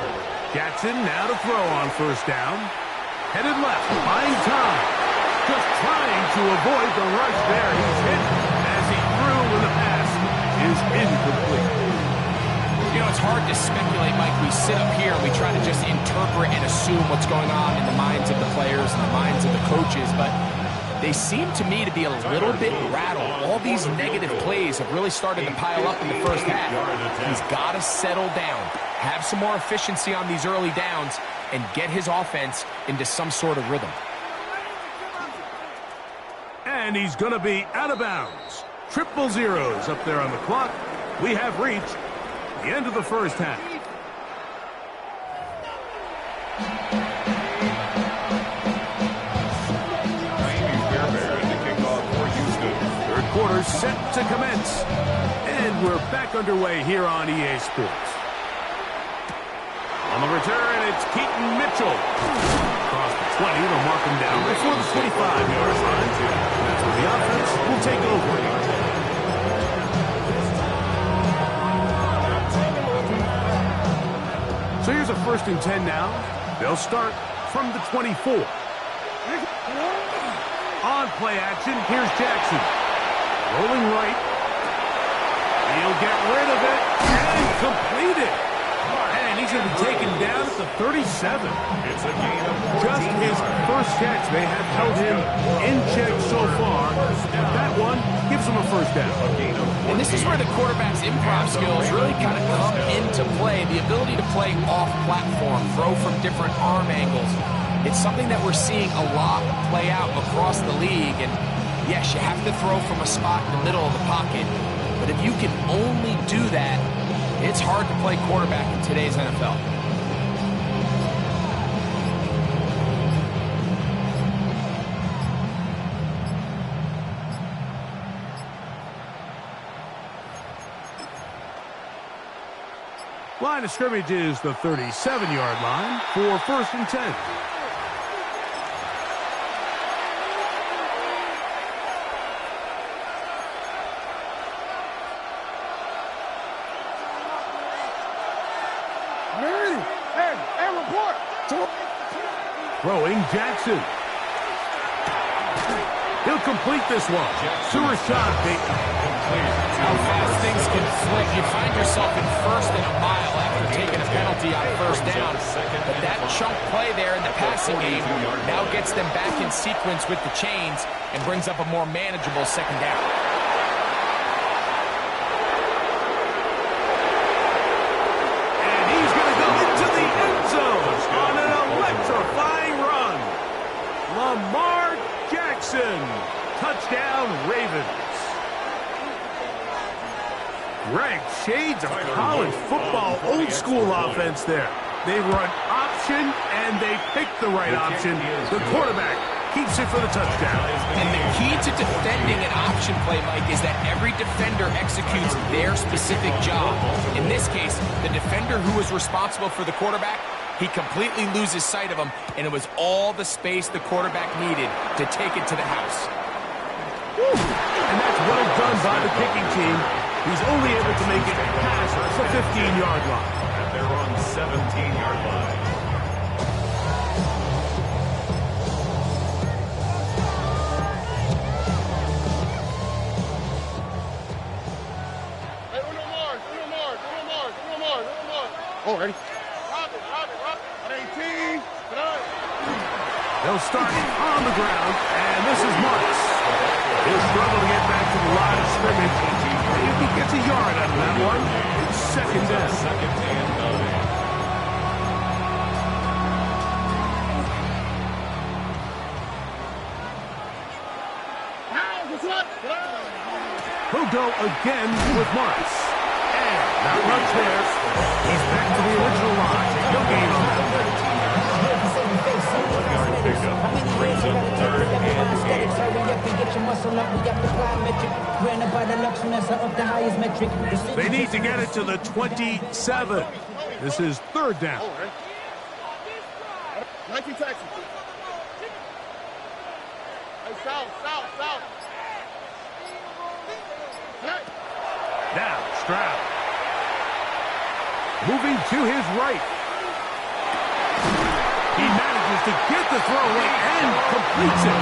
Jackson now to throw on first down. Headed left, buying time. Just trying to avoid the rush there. He's hit as he threw when the pass is incomplete. You know, it's hard to speculate, Mike. We sit up here and we try to just interpret and assume what's going on in the minds of the players and the minds of the coaches, but they seem to me to be a little bit rattled. All these negative plays have really started to pile up in the first half. He's got to settle down, have some more efficiency on these early downs, and get his offense into some sort of rhythm. And he's going to be out of bounds. 000 up there on the clock. We have reached the end of the first half. Third quarter set to commence. And we're back underway here on EA Sports. On the return, it's Keaton Mitchell. Across the 20, they'll mark him down before the 25-yard line. That's where the offense will take over. So here's a first and 10 now. They'll start from the 24. On play action, here's Jackson. Rolling right. He'll get rid of it. And completed. And he's going to be taken down at the 37. It's a gain of 14 Just his first catch. They have held him in check so far. That one gives him a first down. And this is where the quarterback's improv skills really kind of come into play. The ability to play off-platform, throw from different arm angles. It's something that we're seeing a lot play out across the league. And yes, you have to throw from a spot in the middle of the pocket. But if you can only do that, it's hard to play quarterback in today's NFL. Line of scrimmage is the 37-yard line for 1st and 10. Throwing Jackson. He'll complete this one. To Rashad Bateman. How fast things can flip. You find yourself in 1st and a mile after taking a penalty on 1st down. But that chunk play there in the passing game now gets them back in sequence with the chains and brings up a more manageable 2nd down. And he's going to go into the end zone on an electrifying run. Lamar Jackson. Touchdown, Ravens. Greg, shades of college football, old school offense there. They run option, and they pick the right option. The quarterback keeps it for the touchdown. And the key to defending an option play, Mike, is that every defender executes their specific job. In this case, the defender who was responsible for the quarterback, he completely loses sight of him, and it was all the space the quarterback needed to take it to the house. And that's well done by the kicking team. He's only able to make it past the 15-yard line. And they're on 17-yard line. Oh, ready? They'll start on the ground, and this is Marks. He'll struggle to get back to the line of scrimmage. If he gets a yard out of that one, it's 2nd down. He'll go again with Marks. And that runs there. He's back to the original line. No gain on that. They need to get it to the 27. This is 3rd down. 19 Texas. Hey, south. Now, Stroud. Moving to his right. He manages to get the throw and completes it.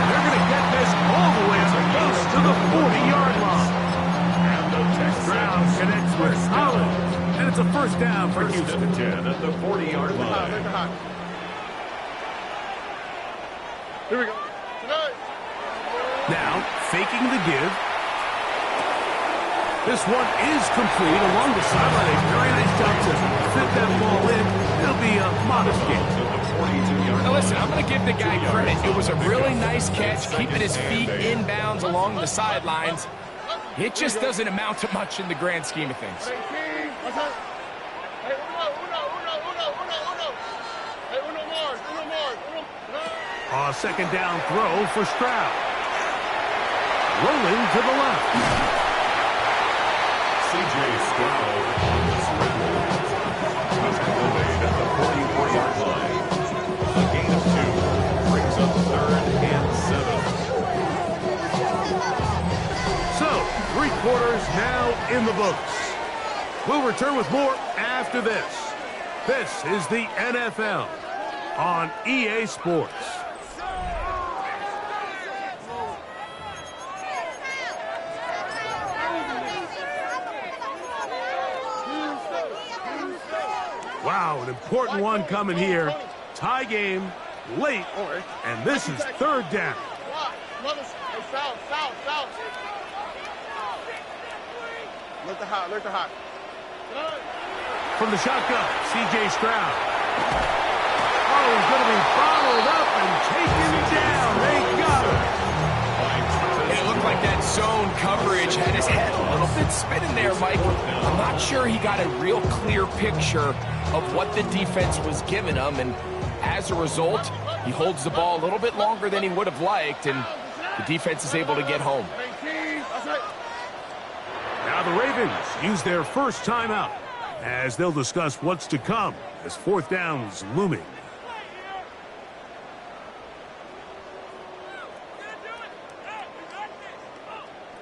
They're going to get this all the way close to the 40-yard line. And Stroud connects with Coolin. And it's a 1st down for Houston. 10 at the 40-yard line. Here we go. Now, faking the give. This one is complete along the sideline. A very nice job to fit that ball in. It'll be a modest game. Now listen, I'm going to give the guy credit. It was a really nice catch, keeping his feet inbounds along the sidelines. It just doesn't amount to much in the grand scheme of things. A 2nd down throw for Stroud. Rolling to the left. C.J. Stroud on the scramble. He's made at the 44-yard line. A gain of 2 brings up 3rd and 7. So, 3 quarters now in the books. We'll return with more after this. This is the NFL on EA Sports. Wow, an important one coming here. Tie game, late, and this is third down. Look the hot. From the shotgun, C.J. Stroud. Oh, he's going to be bottled up and taken down. They got him. And it looked like that zone coverage had his head a little bit spinning there, Mike. I'm not sure he got a real clear picture of what the defense was giving him, and as a result, he holds the ball a little bit longer than he would have liked, and the defense is able to get home. Now the Ravens use their first timeout as they'll discuss what's to come as fourth down is looming.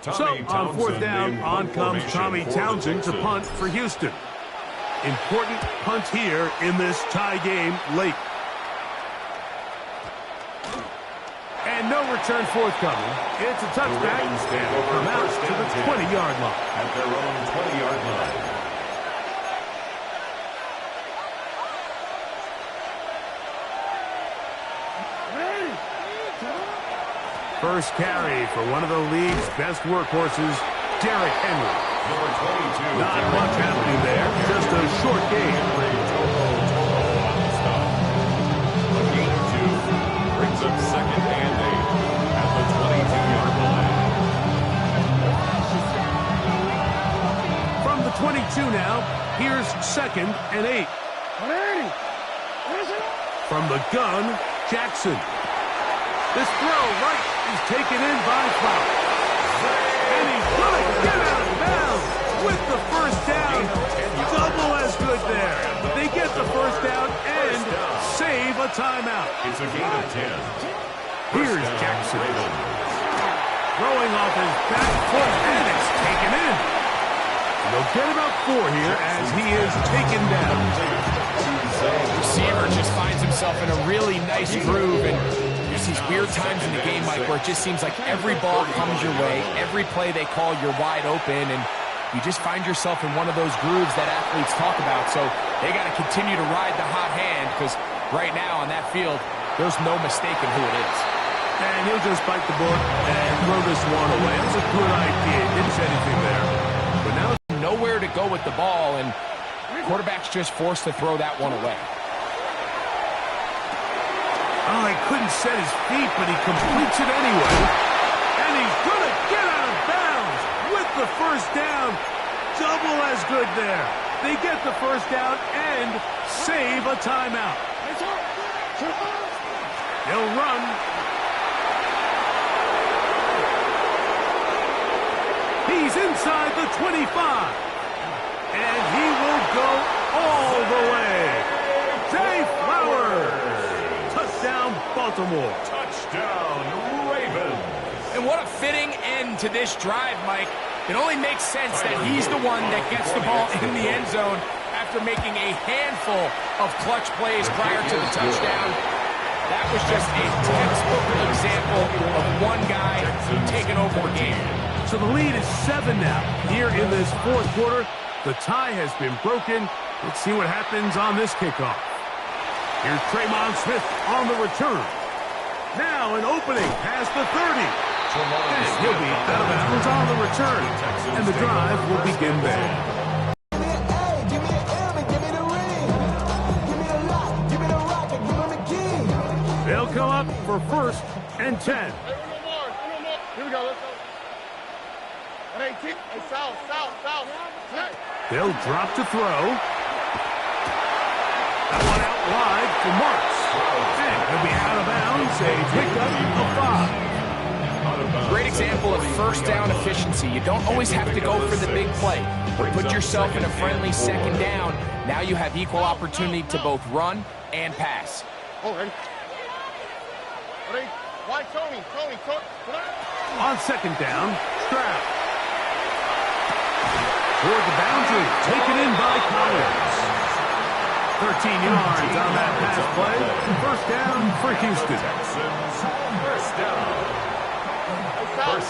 So on fourth down, on comes Tommy Townsend to punt for Houston. Important punt here in this tie game late. And no return forthcoming. It's a touchback, and will come out to the 20-yard line. At their own 20-yard line. First carry for one of the league's best workhorses, Derrick Henry. Number 22. Not much happening there, just a short game. A gain of 2 brings up second and 8 at the 22-yard line. From the 22 now, here's second and 8. From the gun, Jackson. This throw right is taken in by Flowers. And he's going to get out of bounds with the first down. Double as good there. They get the first down and save a timeout. It's a gain of 10. Here's Jackson. Throwing off his back foot, and it's taken in. They'll get about 4 here as he is taken down. The receiver just finds himself in a really nice groove, and there's these weird times in the game, Mike, where it just seems like every ball comes your way, every play they call, you're wide open, and you just find yourself in one of those grooves that athletes talk about. So they got to continue to ride the hot hand, because right now on that field, there's no mistaking who it is. And he'll just bite the bullet and throw this one away. That's a good idea. Didn't say anything there. But now nowhere to go with the ball, and quarterback's just forced to throw that one away. Oh, he couldn't set his feet, but he completes it anyway. And he's going to get out of bounds with the first down. Double as good there. They get the first down and save a timeout. They'll run. He's inside the 25. And he will go all the way. Zay Flowers. Touchdown, Baltimore. Touchdown, Ravens. And what a fitting end to this drive, Mike. It only makes sense that he's the one that gets the ball in the end zone after making a handful of clutch plays prior to the touchdown. That was just a textbook example of one guy taking over the game. So the lead is 7 now. Here in this fourth quarter, the tie has been broken. Let's see what happens on this kickoff. Here's Tremon Smith on the return. Now an opening past the 30. And he'll be out of bounds on the return. And the drive will begin there. They'll come up for first and 10. Here we go, let's go. Hey, south. They'll drop to throw. That one out wide for Marks. And he'll be out of bounds. A pickup of 5. Great example of first down efficiency. You don't always have to go for the big play, but put yourself in a friendly second down. Now you have equal opportunity to both run and pass. Oh, ready? Why Tony? On second down, Stroud. Toward the boundary, taken in by Collins. 13 yards on that pass play. First down for Houston. First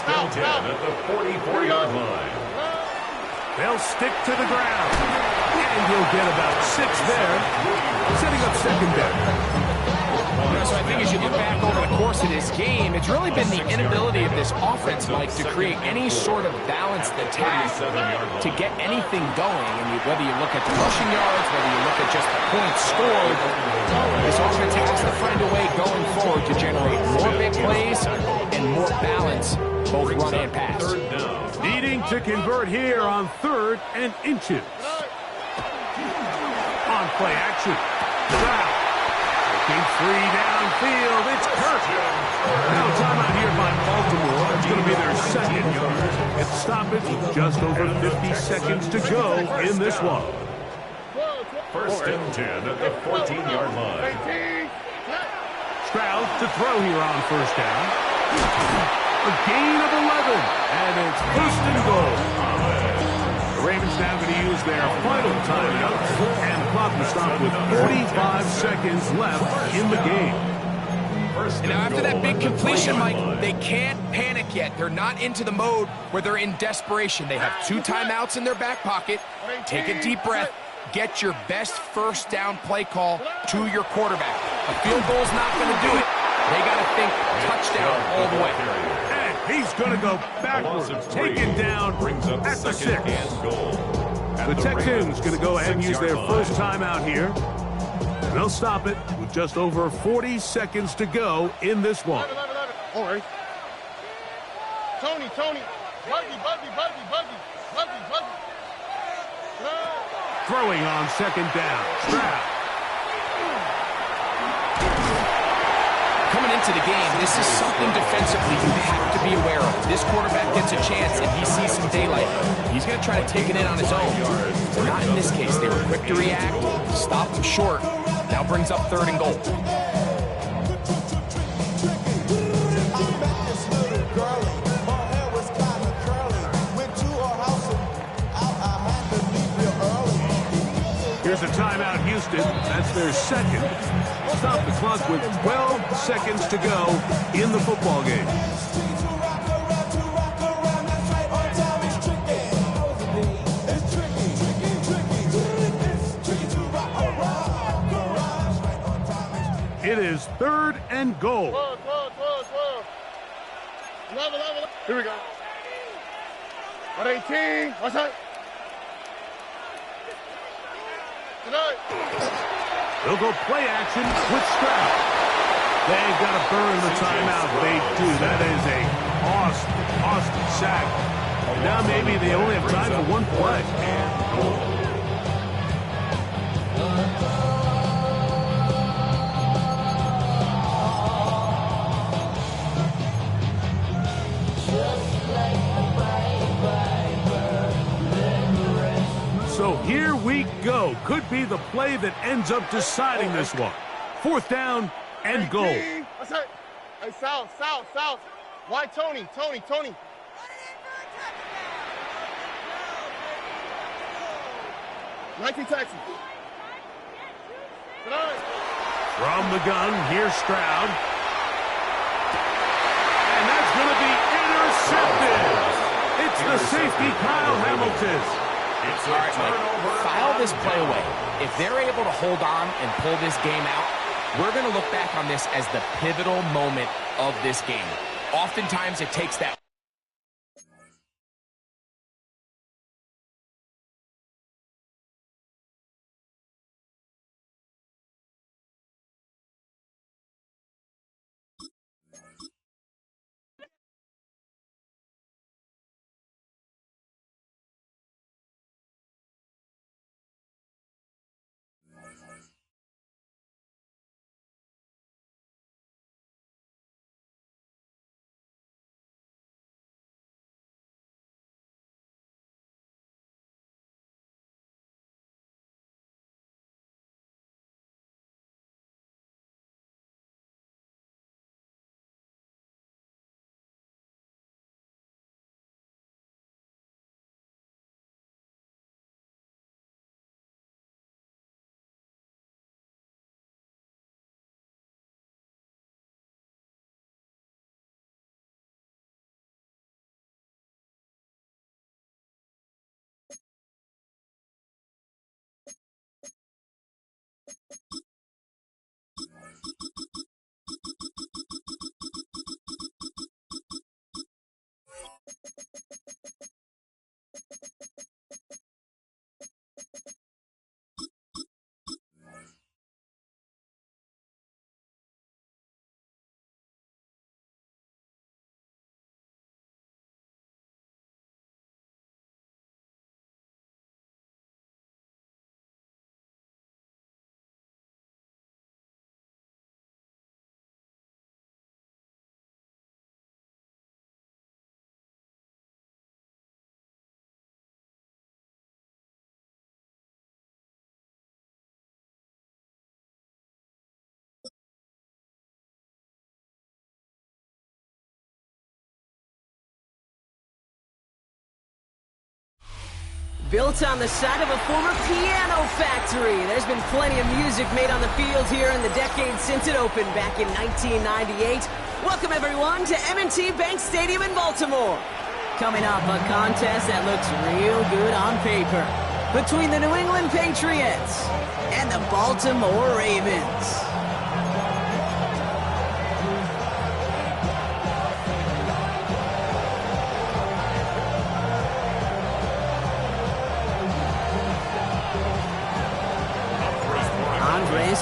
down 10 at the 44-yard line. They'll stick to the ground. And he'll get about 6 there, setting up second down. So I think as you look back over the course of this game, it's really been the inability of this offense, Mike, to create any sort of balanced attack to get anything going. And whether you look at the rushing yards, whether you look at just the points scored, this offense has to find a way going forward to generate more big plays and more balance, both run and pass. Needing to convert here on 3rd and inches. On play action. Stroud. Looking free downfield. It's Kirk. Now timeout here by Baltimore. It's going to be their second. It's stoppage with just over 50 seconds to go in this one. 1st and 10 at the 14-yard line. Stroud to throw here on 1st down. A gain of 11. And it's 1st and goal. The Ravens now going to use their final timeout, and the clock will stop with 45 seconds left in the game. And now after that big completion, Mike, they can't panic yet. They're not into the mode where they're in desperation. They have 2 timeouts in their back pocket. Take a deep breath. Get your best 1st down play call to your quarterback. A field goal's not going to do it. They got to think touchdown all the way. He's going to go backwards, taken down at the 6. The Texans going to go ahead and use their first timeout here. And they'll stop it with just over 40 seconds to go in this one. All right. Tony. Buggy. Throwing on 2nd down. Stroud. Coming into the game, this is something defensively you have to be aware of. This quarterback gets a chance and he sees some daylight. He's going to try to take it in on his own. But not in this case. They were quick to react, stop him short. Now brings up 3rd and goal. Here's a timeout, Houston. That's their second. Stop the clock with 12 seconds to go in the football game. It is 3rd and goal. 12. Here we go. 118. What's that? They'll go play action with Stroud. They've got to burn the timeout. They do. That is a awesome sack. Now maybe they only have time for one play. So here we go. Could be the play that ends up deciding this one. 4th down and goal. Hey, South. Why Tony? 19 Texans. From the gun, here's Stroud. And that's going to be intercepted. It's the safety, Kyle Hamilton. All right, Mike, file this play away. If they're able to hold on and pull this game out, we're going to look back on this as the pivotal moment of this game. Oftentimes, it takes that Built on the side of a former piano factory, there's been plenty of music made on the field here in the decade since it opened back in 1998. Welcome, everyone, to M&T Bank Stadium in Baltimore. Coming up, a contest that looks real good on paper between the New England Patriots and the Baltimore Ravens.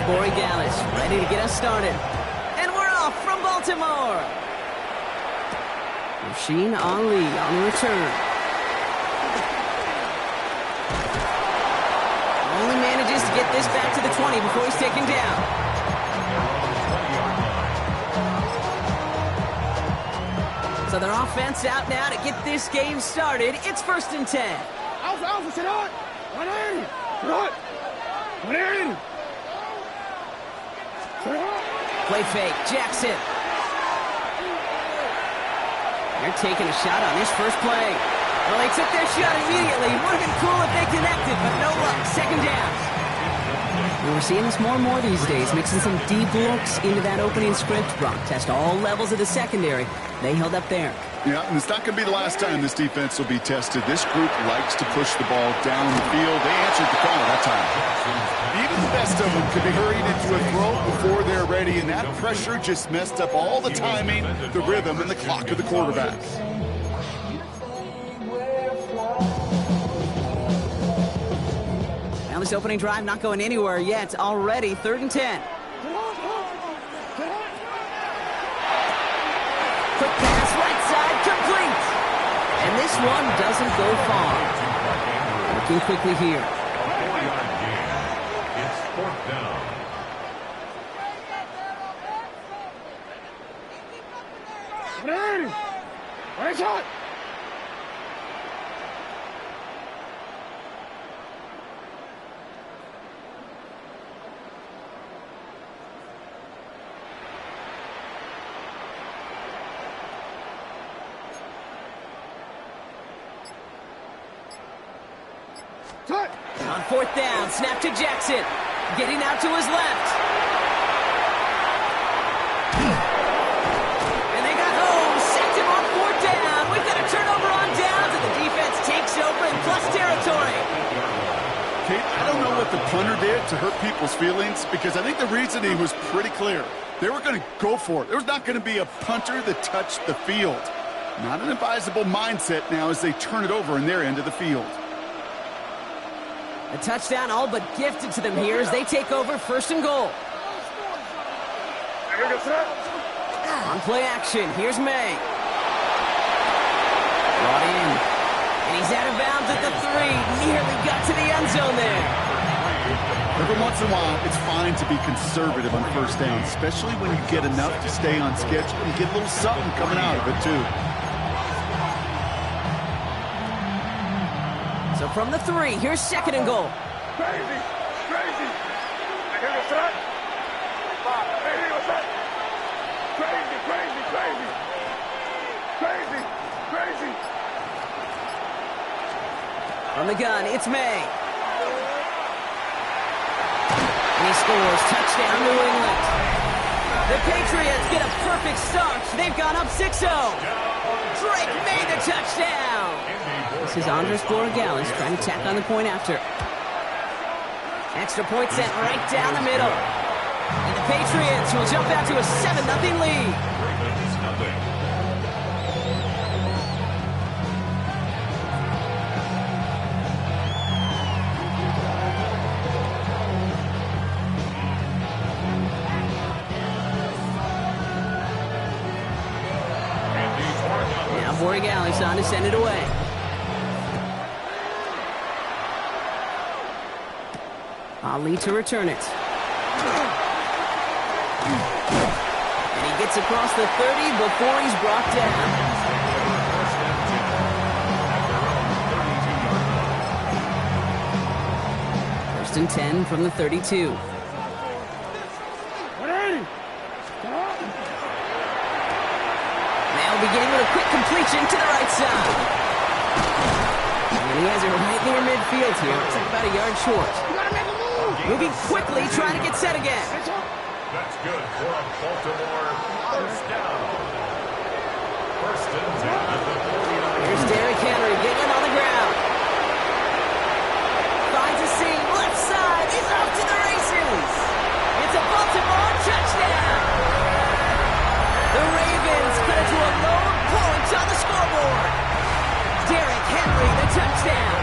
Boregalis ready to get us started. And we're off from Baltimore. Rasheen Ali on the return. Only manages to get this back to the 20 before he's taken down. So their offense out now to get this game started. It's 1st and 10. Alpha, sit on! One in! One in! Play fake, Jackson. They're taking a shot on this first play. Well, they took their shot immediately. Would have been cool if they connected, but no luck. 2nd down. We're seeing this more and more these days, mixing some deep looks into that opening script. Brock test all levels of the secondary. They held up there. Yeah, and it's not going to be the last time this defense will be tested. This group likes to push the ball down the field. They answered the call that time. Even the best of them could be hurried into a throw before they're ready, and that pressure just messed up all the timing, the rhythm, and the clock of the quarterbacks. Now this opening drive not going anywhere yet. Already 3rd and 10. Quick pass, right side, complete. And this one doesn't go far. Working quickly here. 4-yard gain. It's 4th down. Right shot! On 4th down, snap to Jackson. Getting out to his left. And they got home. Sacked him on 4th down. We've got a turnover on downs, and the defense takes over in plus territory. Kate, I don't know what the punter did to hurt people's feelings, because I think the reasoning was pretty clear. They were going to go for it. There was not going to be a punter that touched the field. Not an advisable mindset now as they turn it over in their end of the field. A touchdown all but gifted to them here as they take over 1st and goal. On play action, here's May. Brought in. And he's out of bounds at the 3. Nearly got to the end zone there. Every once in a while, it's fine to be conservative on 1st down, especially when you get enough to stay on schedule and get a little something coming out of it, too. So from the 3, here's 2nd and goal. Crazy! Crazy! Crazy! Crazy! From the gun, it's May. And he scores. Touchdown, New England. The Patriots get a perfect start. They've gone up 6-0. Drake made the touchdown. This is Andres Boregalis trying to tack on the point after. Extra point sent right down the middle. And the Patriots will jump out to a 7-0 lead. Ravens nothing. Now Borregali's on to send it away. Ali to return it. And he gets across the 30 before he's brought down. First and 10 from the 32. Now beginning with a quick completion to the right side. And he has it right near midfield here. Looks like about a yard short. Moving quickly, trying to get set again. That's good for a Baltimore first down. First and 10 at the 49. Here's Derrick Henry getting on the ground. Finds a seam, left side. He's off to the races. It's a Baltimore touchdown. The Ravens cut it to a lone point on the scoreboard. Derrick Henry, the touchdown.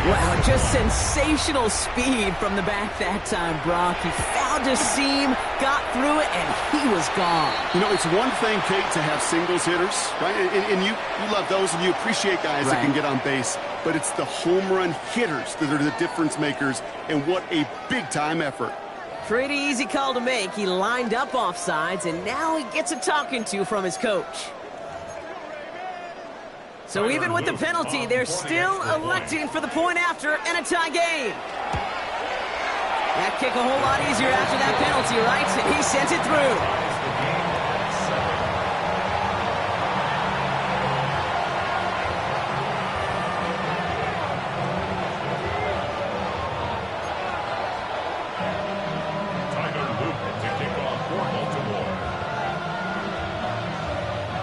Wow, just sensational speed from the back that time, Brock. He found a seam, got through it, and he was gone. You know, it's one thing, Kate, to have singles hitters, right? And you love those, and you appreciate guys that can get on base. But it's the home run hitters that are the difference makers, and what a big-time effort. Pretty easy call to make. He lined up offsides, and now he gets a talking to from his coach. So even with the penalty, they're still electing for the point after and a tie game. That kick a whole lot easier after that penalty, right? And he sends it through.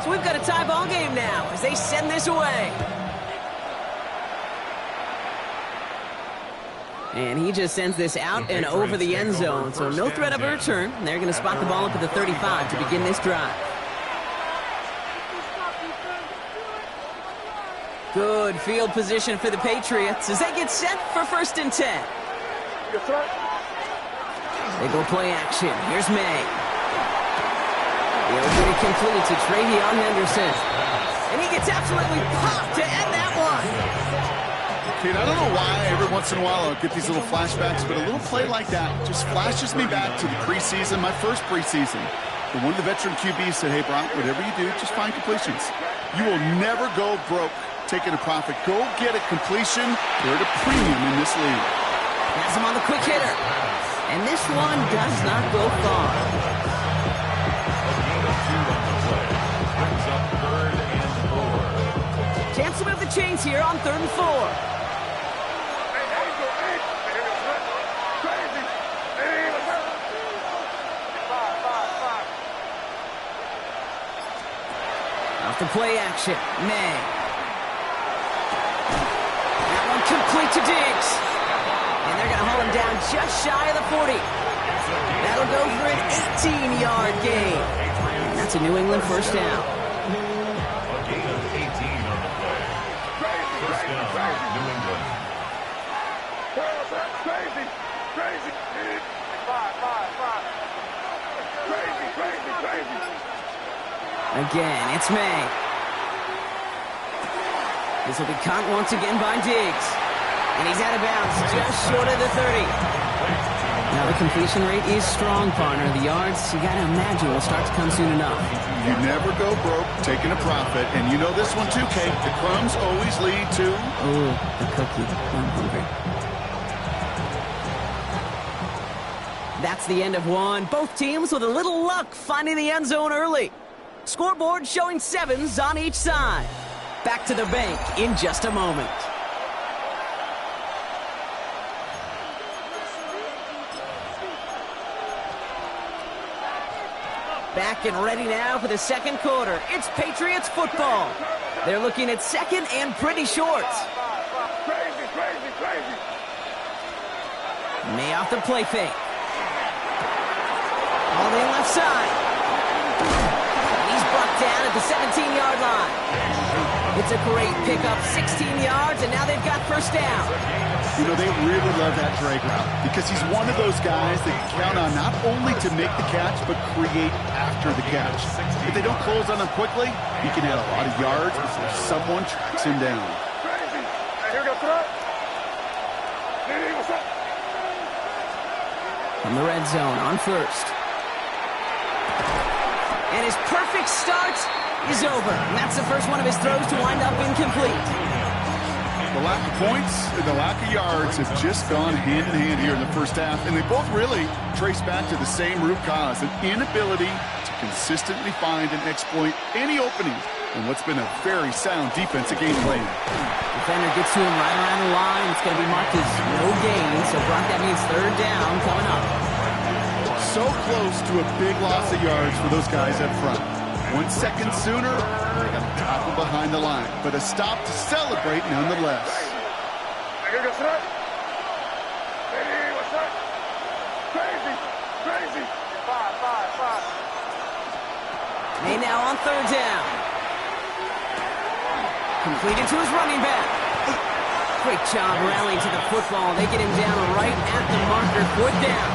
So we've got a tie ball game now as they send this away. And he just sends this out and over the end zone, so no threat of a return. They're going to spot the ball up at the 35 to begin this drive. Good field position for the Patriots as they get set for first and 10. They go play action. Here's May. They'll get it complete to Travion Henderson. And he gets absolutely popped to end that one. Kate, I don't know why every once in a while I'll get these little flashbacks, but a little play like that just flashes me back to the preseason, my first preseason. And one of the veteran QBs said, hey, Brock, whatever you do, just find completions. You will never go broke taking a profit. Go get a completion. They're at a premium in this league. Has him on the quick hitter. And this one does not go far. Chance to move the chains here on 3rd and 4. Off the play action, May. That one complete to Diggs. And they're going to hold him down just shy of the 40. That'll go for an 18-yard gain. And that's a New England first down. Again, it's May. This will be caught once again by Diggs. And he's out of bounds, just short of the 30. Now the completion rate is strong, partner. The yards, you got to imagine, will start to come soon enough. You never go broke taking a profit. And you know this one too, Kate. The crumbs always lead to... Ooh, the cookie. I'm hungry. That's the end of one. Both teams with a little luck finding the end zone early. Scoreboard showing 7s on each side. Back to the bank in just a moment. Back and ready now for the second quarter. It's Patriots football. They're looking at second and pretty short. Crazy, crazy, crazy. May off the play fake. All in left side. And he's brought down at the 17-yard line. It's a great pickup, 16 yards, and now they've got first down. You know, they really love that drag route because he's one of those guys that you count on not only to make the catch, but create after the catch. If they don't close on him quickly, he can add a lot of yards before someone tracks him down. From the red zone on first. And his perfect start is over. And that's the first one of his throws to wind up incomplete. The lack of points and the lack of yards have just gone hand in hand here in the first half, and they both really trace back to the same root cause, an inability to consistently find and exploit any opening in what's been a very sound defensive game plan. Defender gets to him right around the line. It's going to be marked as no gain, so Brock, that means third down coming up. So close to a big loss of yards for those guys up front. 1 second sooner, they got to tackle behind the line. But a stop to celebrate nonetheless. May now on third down. Completed to his running back. Great job rallying to the football. They get him down right at the marker. Fourth down.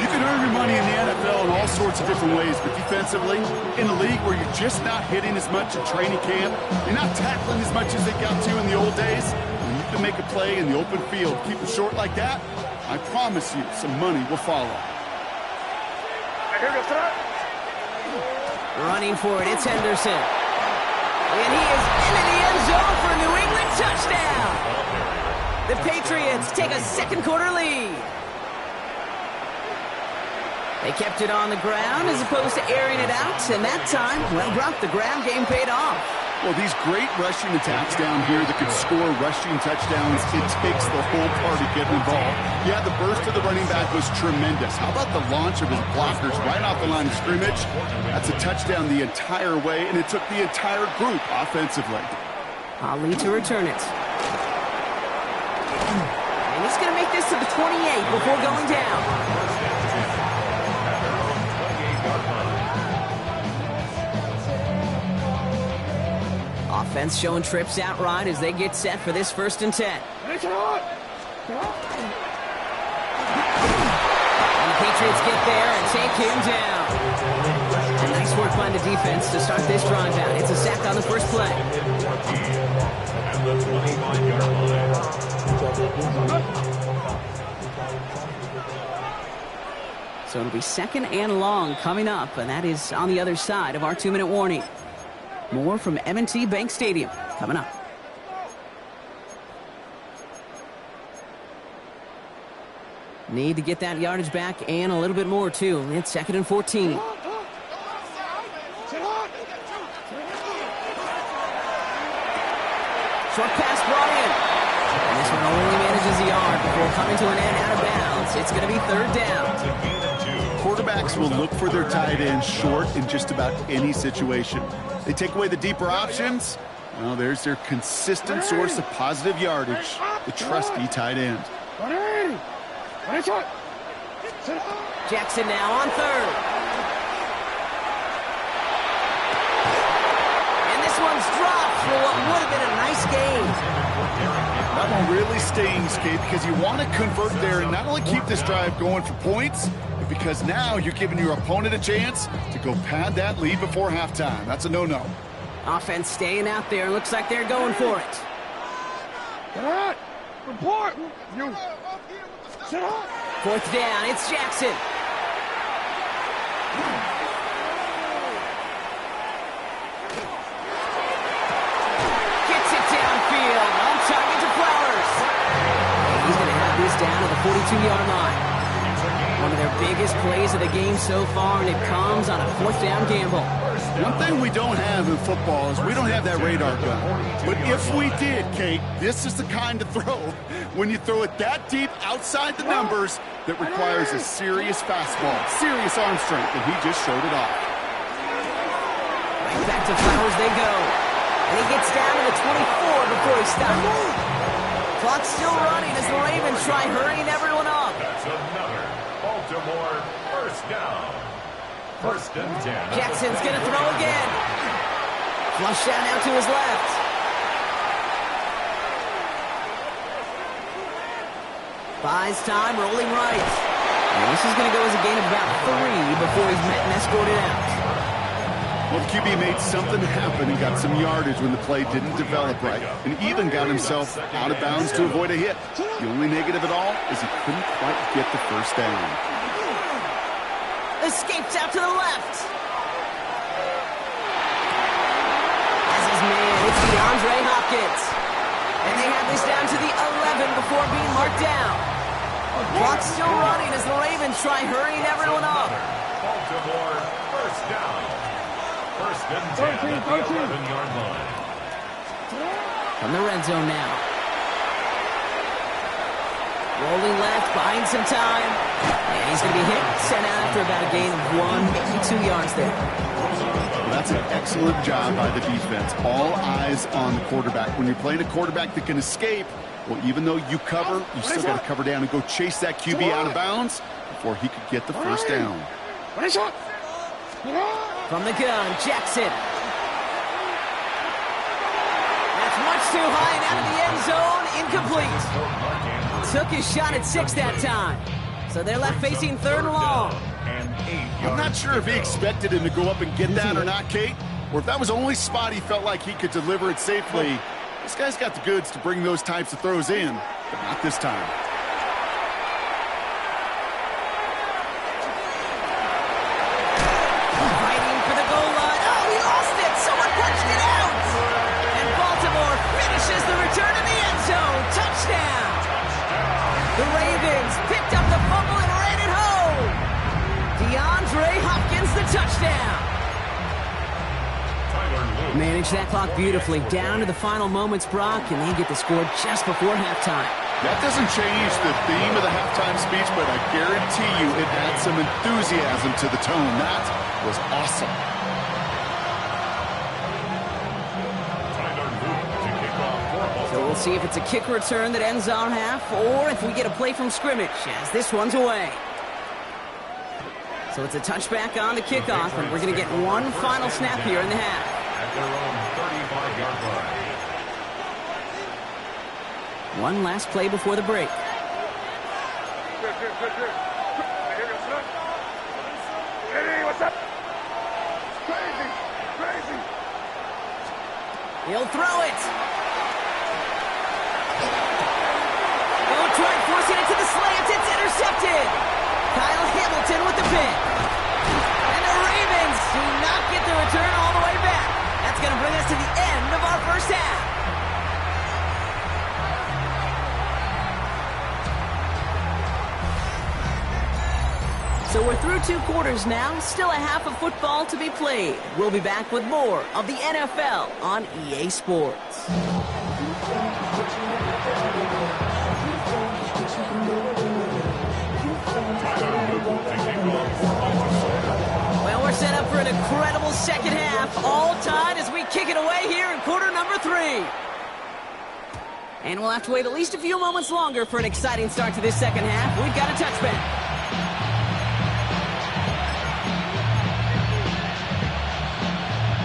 You can earn your money in the NFL in all sorts of different ways, but defensively, in a league where you're just not hitting as much in training camp, you're not tackling as much as they got to in the old days, and you can make a play in the open field, keep it short like that, I promise you some money will follow. Running for it, it's Henderson. And he is into the end zone for a New England touchdown. The Patriots take a second quarter lead. They kept it on the ground as opposed to airing it out, and that time, well, Brock, the ground game paid off. Well, these great rushing attacks down here that could score rushing touchdowns, it takes the whole party getting involved. Yeah, the burst of the running back was tremendous. How about the launch of his blockers right off the line of scrimmage? That's a touchdown the entire way, and it took the entire group offensively. Ali to return it. And he's going to make this to the 28 before going down. Offense showing trips outright as they get set for this 1st and 10. And the Patriots get there and take him down. And nice work by the defense to start this drive out. It's a sack on the first play. At the 25-yard line. So it'll be 2nd and long coming up, and that is on the other side of our 2-minute warning. More from M&T Bank Stadium coming up. Need to get that yardage back and a little bit more, too. It's 2nd and 14. Short pass brought in. And this one only manages the yard before coming to an end out of bounds. It's going to be 3rd down. Quarterbacks will look for their tight end short in just about any situation. They take away the deeper options. Well, there's their consistent source of positive yardage, the trusty tight end. Jackson now on third. And this one's dropped for what would have been a nice game. That one really stings, Kate, because you want to convert there and not only keep this drive going for points, but because now you're giving your opponent a chance to go pad that lead before halftime. That's a no-no. Offense staying out there. Looks like they're going for it. Report! You. Sit up! 4th down. It's Jackson. Gets it downfield. On target to Flowers. And he's going to have this down to the 42-yard line. One of their biggest plays of the game so far, and it comes on a 4th down gamble. One thing we don't have in football is we don't have that radar gun. But if we did, Kate, this is the kind of throw when you throw it that deep outside the numbers that requires a serious fastball, serious arm strength, and he just showed it off. Right back to Flowers they go. And he gets down to the 24 before he stops. Clock's still running as the Ravens try hurrying everyone First down. First and 10. Jackson's going to throw again. Flush down out to his left. Buys time, rolling right. And this is going to go as a gain of about 3 before he's met and escorted out. Well, the QB made something happen and got some yardage when the play didn't develop right, and even got himself out of bounds to avoid a hit. The only negative at all is he couldn't quite get the first down. Escapes out to the left. As his man, it's DeAndre Hopkins. And they have this down to the 11 before being marked down. Clock's still running as the Ravens try hurrying everyone up. Baltimore, first down. First and 10 at the 11-yard line. From the red zone now. Rolling left, buying some time. And he's going to be hit, sent out after about a gain of 1, maybe 2 yards there. Well, that's an excellent job by the defense. All eyes on the quarterback. When you're playing a quarterback that can escape, well, even though you cover, you still got to cover down and go chase that QB out of bounds before he could get the first down. From the gun, Jackson. That's much too high and out of the end zone. Incomplete. Took his shot at 6 that time. So they're left facing 3rd and long. I'm not sure if he expected him to go up and get that or not, Kate, or if that was the only spot he felt like he could deliver it safely. This guy's got the goods to bring those types of throws in, but not this time. Fighting for the goal line. Oh, he lost it. Someone punched it out. And Baltimore finishes the return to the end zone. Touchdown. The Ravens picked up the fumble and ran it home. DeAndre Hopkins, the touchdown. Manage that clock beautifully. Down to the final moments, Brock, and they get the score just before halftime. That doesn't change the theme of the halftime speech, but I guarantee you it adds some enthusiasm to the tone. That was awesome. So we'll see if it's a kick return that ends on half, or if we get a play from scrimmage, as this one's away. So it's a touchback on the kickoff, and we're going to get one final snap here in the half. At their own 35-yard line. One last play before the break. He'll throw it. They'll try forcing it to the slant. It's intercepted. Kyle Hamilton with the pick. And the Ravens do not get the return all the way back. That's going to bring us to the end of our first half. So we're through 2 quarters now. Still a half of football to be played. We'll be back with more of the NFL on EA Sports. Well, we're set up for an incredible second half. All tied as we kick it away here in quarter number 3. And we'll have to wait at least a few moments longer for an exciting start to this second half. We've got a touchback.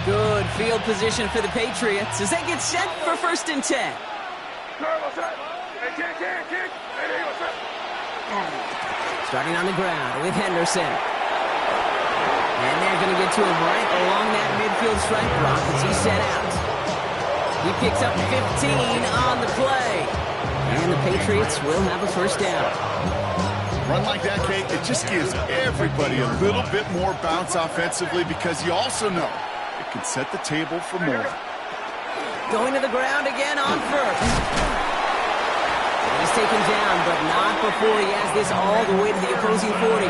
Good field position for the Patriots as they get set for 1st and 10. Starting on the ground with Henderson. And they're going to get to him right along that midfield stripe block as he's set out. He picks up 15 on the play. And the Patriots will have a first down. Run like that, Kate, it just gives everybody a little bit more bounce offensively because you also know it can set the table for more. Going to the ground again on 1st. He's taken down, but not before he has this all the way to the opposing 40.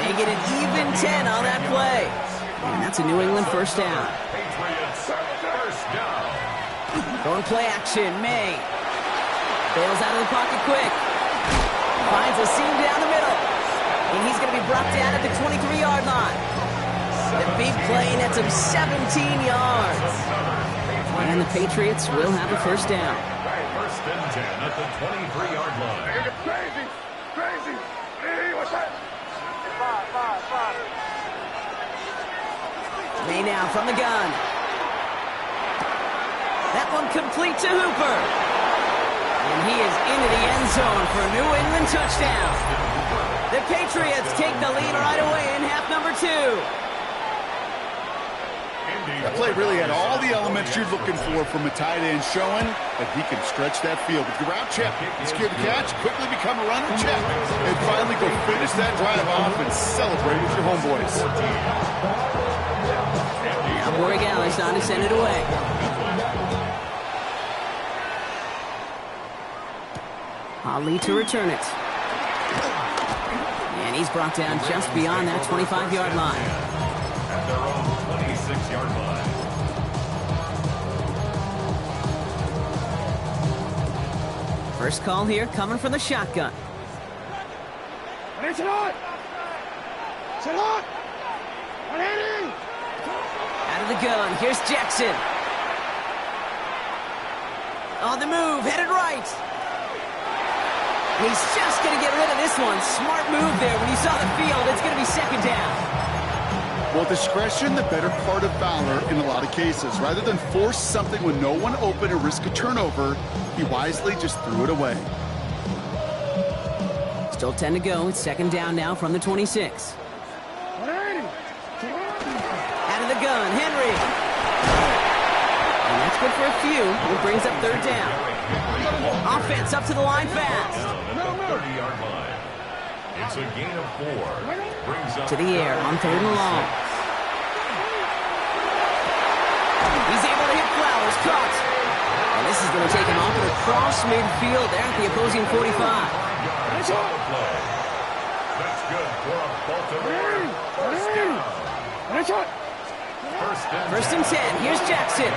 They get an even 10 on that play. And that's a New England first down. Patriots, first down. Going play action, May. Bails out of the pocket quick. Finds a seam down the middle. And he's going to be brought down at the 23-yard line. The big play nets him 17 yards. And the Patriots will have a first down. First and 10 at the 23-yard line. Crazy! Crazy! Hey, what's that? now from the gun. That one complete to Hooper. And he is into the end zone for a New England touchdown. The Patriots take the lead right away in half number 2. That play really had all the elements you're looking for from a tight end, showing that he can stretch that field. With your route, check. Secure the catch, quickly become a runner, check. And finally go finish that drive off and celebrate with your homeboys. Now Borregales on to send it away. Ali to return it. And he's brought down just beyond that 25-yard line. At their own 26-yard line. First call here coming from the shotgun. Out of the gun, here's Jackson. On the move, headed right. He's just going to get rid of this one. Smart move there. When you saw the field, it's going to be second down. Well, discretion, the better part of valor in a lot of cases. Rather than force something when no one open and risk a turnover, he wisely just threw it away. Still 10 to go. It's second down now from the 26. Out of the gun, Henry. And that's good for a few. It brings up third down. Offense up to the line fast. 30-yard line. It's a gain of 4. Brings up To the air on third and long. He's able to hit Flowers. Caught. And this is going to take him off and across midfield there at the opposing 45. That's good for a Baltimore first down. First and 10. Here's Jackson.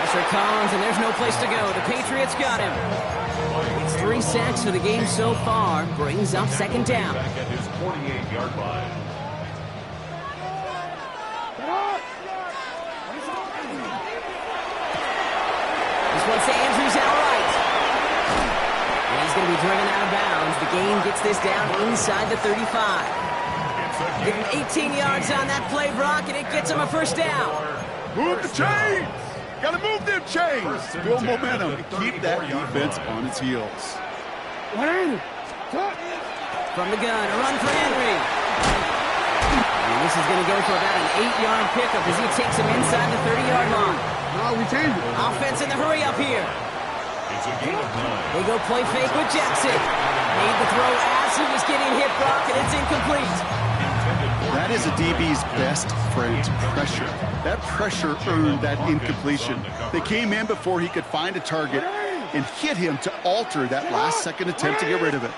Pressure Collins, and there's no place to go. The Patriots got him. It's 3 sacks for the game so far. Brings up second down. Back at his 48-yard line. This one's to Andrews outright. And he's going to be driven out of bounds. The game gets this down inside the 35. Give him 18 yards on that play, Brock, and it gets him a first down. Move the chains! Gotta move them chains! Build momentum and keep that defense on its heels. From the gun, a run for Henry. And this is going to go for about an 8-yard pickup as he takes him inside the 30-yard line. Offense in the hurry up here. They go play fake with Jackson. Made the throw as he was getting hit, Brock, and it's incomplete. That is a DB's best friend, pressure. That pressure earned that incompletion. They came in before he could find a target and hit him to alter that last-second attempt to get rid of it.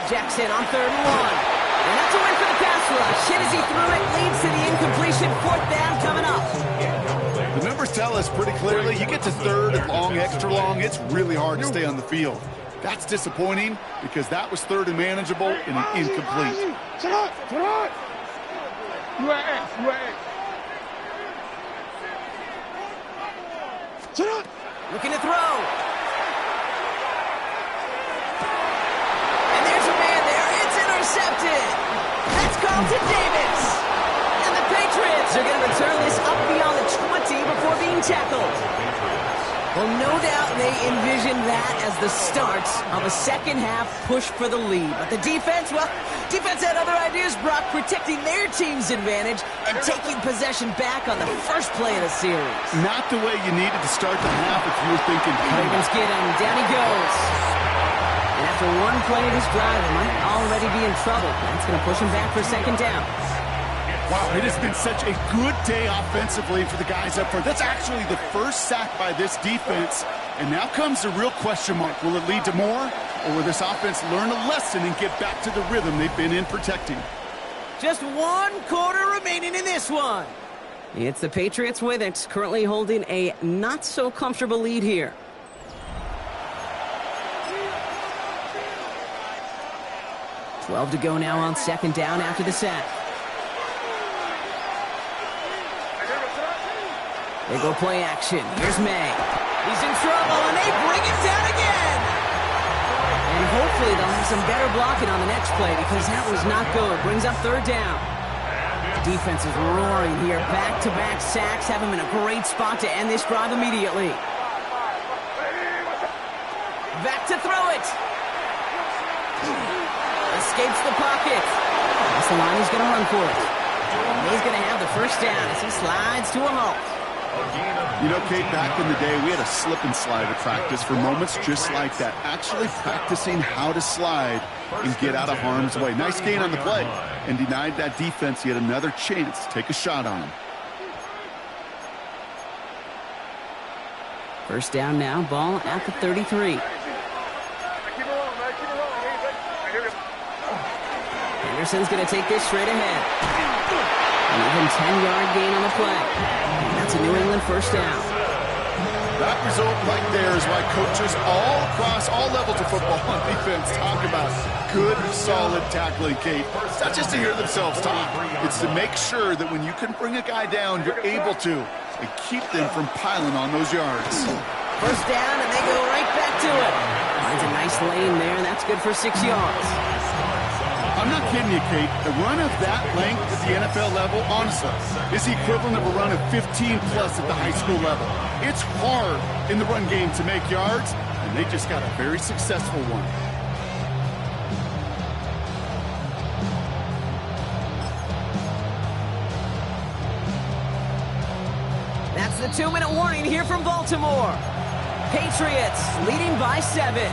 Jackson on third and long. And that's a win for the pass rush. Hit as he threw it, leads to the incompletion. Fourth down coming up. The numbers tell us pretty clearly, you get to third and long, extra long, it's really hard to stay on the field. That's disappointing because that was third and manageable and an incomplete. Looking to throw. And there's a man there. It's intercepted. That's called to Davis. And the Patriots are going to return this up beyond the 20 before being tackled. Well, no doubt they envision that as the start of a second-half push for the lead. But the defense, well, defense had other ideas, Brock, protecting their team's advantage and taking possession back on the first play of the series. Not the way you needed to start the half if you were thinking. Ravens get him. Down he goes. And after one play of his drive, he might already be in trouble. That's going to push him back for second down. Wow, it has been such a good day offensively for the guys up front. That's actually the first sack by this defense. And now comes the real question mark. Will it lead to more? Or will this offense learn a lesson and get back to the rhythm they've been in protecting? Just 1 quarter remaining in this one. It's the Patriots with it, currently holding a not-so-comfortable lead here. $12 to go now on second down after the sack. They go play action. Here's May. He's in trouble, and they bring him down again. And hopefully they'll have some better blocking on the next play because that was not good. Brings up third down. Defense is roaring here. Back-to-back sacks have him in a great spot to end this drive immediately. Back to throw it. Escapes the pocket. That's the line he's going to run for it. And he's going to have the first down as he slides to a halt. You know, Kate, back in the day, we had a slip and slide at practice for moments just like that. Actually practicing how to slide and get out of harm's way. Nice gain on the play and denied that defense yet another chance to take a shot on him. First down now, ball at the 33. Henderson's going to take this straight ahead. An even 10-yard gain on the play. And that's a New England first down. That result right there is why coaches all across all levels of football on defense talk about good, solid tackling, Kate. It's not just to hear themselves talk. It's to make sure that when you can bring a guy down, you're able to, and keep them from piling on those yards. First down, and they go right back to it. Finds a nice lane there, and that's good for 6 yards. I'm not kidding you, Kate. A run of that length at the NFL level, honestly, is the equivalent of a run of 15-plus at the high school level. It's hard in the run game to make yards, and they just got a very successful one. That's the 2-minute warning here from Baltimore. Patriots leading by 7.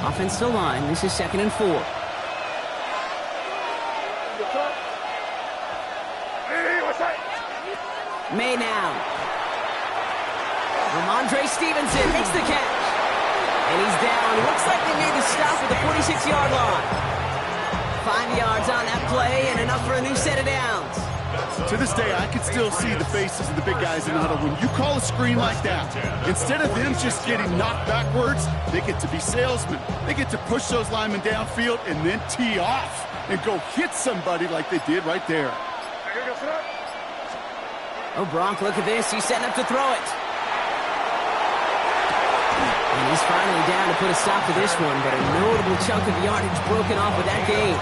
Offensive line, this is 2nd and 4. May now. Ramondre Stevenson makes the catch. And he's down. Looks like they made the stop at the 46-yard line. 5 yards on that play and enough for a new set of downs. To this day, I can still see the faces of the big guys in the huddle. When you call a screen like that, instead of them just getting knocked backwards, they get to be salesmen. They get to push those linemen downfield and then tee off and go hit somebody like they did right there. Oh, Bronk, look at this. He's setting up to throw it. And he's finally down to put a stop to this one, but a notable chunk of yardage broken off with that gain.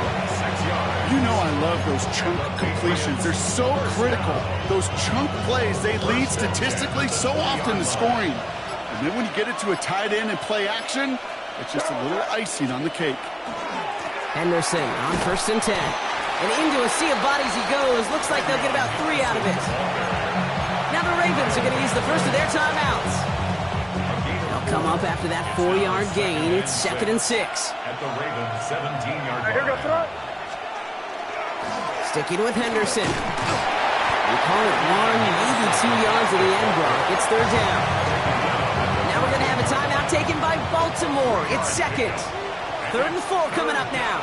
You know I love those chunk completions. They're so critical. Those chunk plays, they lead statistically so often to scoring. And then when you get it to a tight end and play action, it's just a little icing on the cake. Henderson on 1st and 10. And into a sea of bodies he goes. Looks like they'll get about 3 out of it. Now the Ravens are going to use the first of their timeouts. They'll come up after that 4-yard gain. It's 2nd and 6. At the Ravens 17-yard line. Sticking with Henderson. We call it 1, maybe 2 yards at the end block. It's 3rd down. Now we're going to have a timeout taken by Baltimore. It's 2nd. 3rd and 4 coming up now.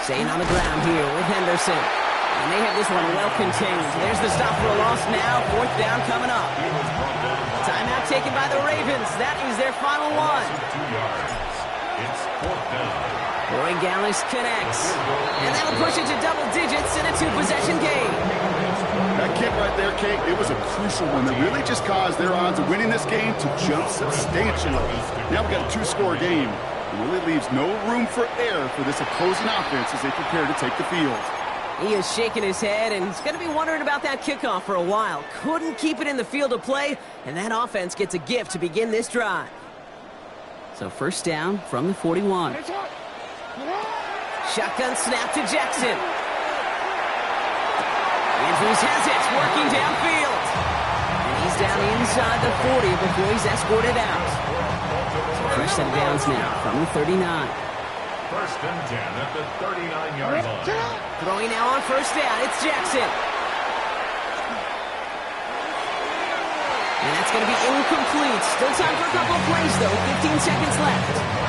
Staying on the ground here with Henderson. And they have this one well contained. There's the stop for a loss now. 4th down coming up. Timeout taken by the Ravens. That is their final one. 2 yards. It's 4th down. Roy Gallis connects. And that'll push it to double digits in a 2-possession game. That kick right there, Kate, it was a crucial one that really just caused their odds of winning this game to jump substantially. Now we've got a 2-score game. It really leaves no room for error for this opposing offense as they prepare to take the field. He is shaking his head, and he's going to be wondering about that kickoff for a while. Couldn't keep it in the field of play, and that offense gets a gift to begin this drive. So 1st down from the 41. Shotgun snap to Jackson. Andrews has it, working downfield. And he's down inside the 40 before he's escorted out. So fresh set of downs now from the 39. 1st and 10 at the 39-yard line. Throwing now on 1st down, it's Jackson. And that's going to be incomplete. Still time for a couple of plays, though. 15 seconds left.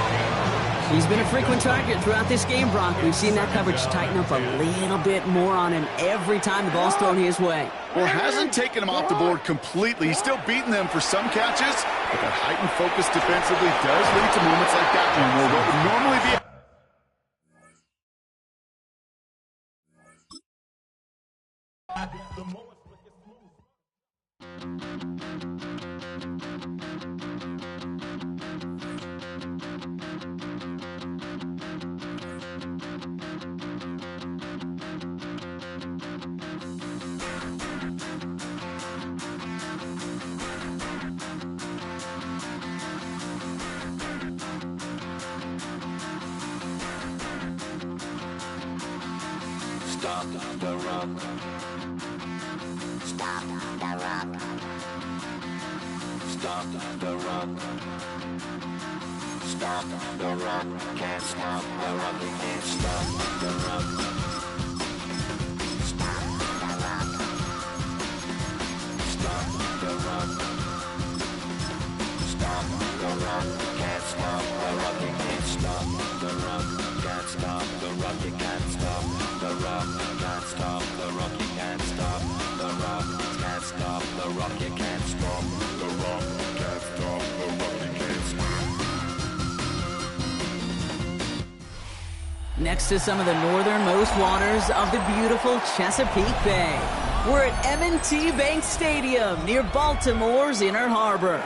He's been a frequent target throughout this game, Brock. We've seen that coverage tighten up a little bit more on him every time the ball's thrown his way. Well, hasn't taken him off the board completely. He's still beating them for some catches, but that heightened focus defensively does lead to moments like that one where what would normally be Stop the run. Stop the run. Stop the run. Stop the run. Can't stop the run. We can't stop the run. Stop the run. Stop the run. Stop the run. Can't stop the run. We can't stop the run. Can't stop the run. You can't stop the run. Can't stop the run. You can't stop the run. Can't stop the run. You can't stop the run. Can't stop the run. You can't stop. Next to some of the northernmost waters of the beautiful Chesapeake Bay, we're at M&T Bank Stadium near Baltimore's Inner Harbor.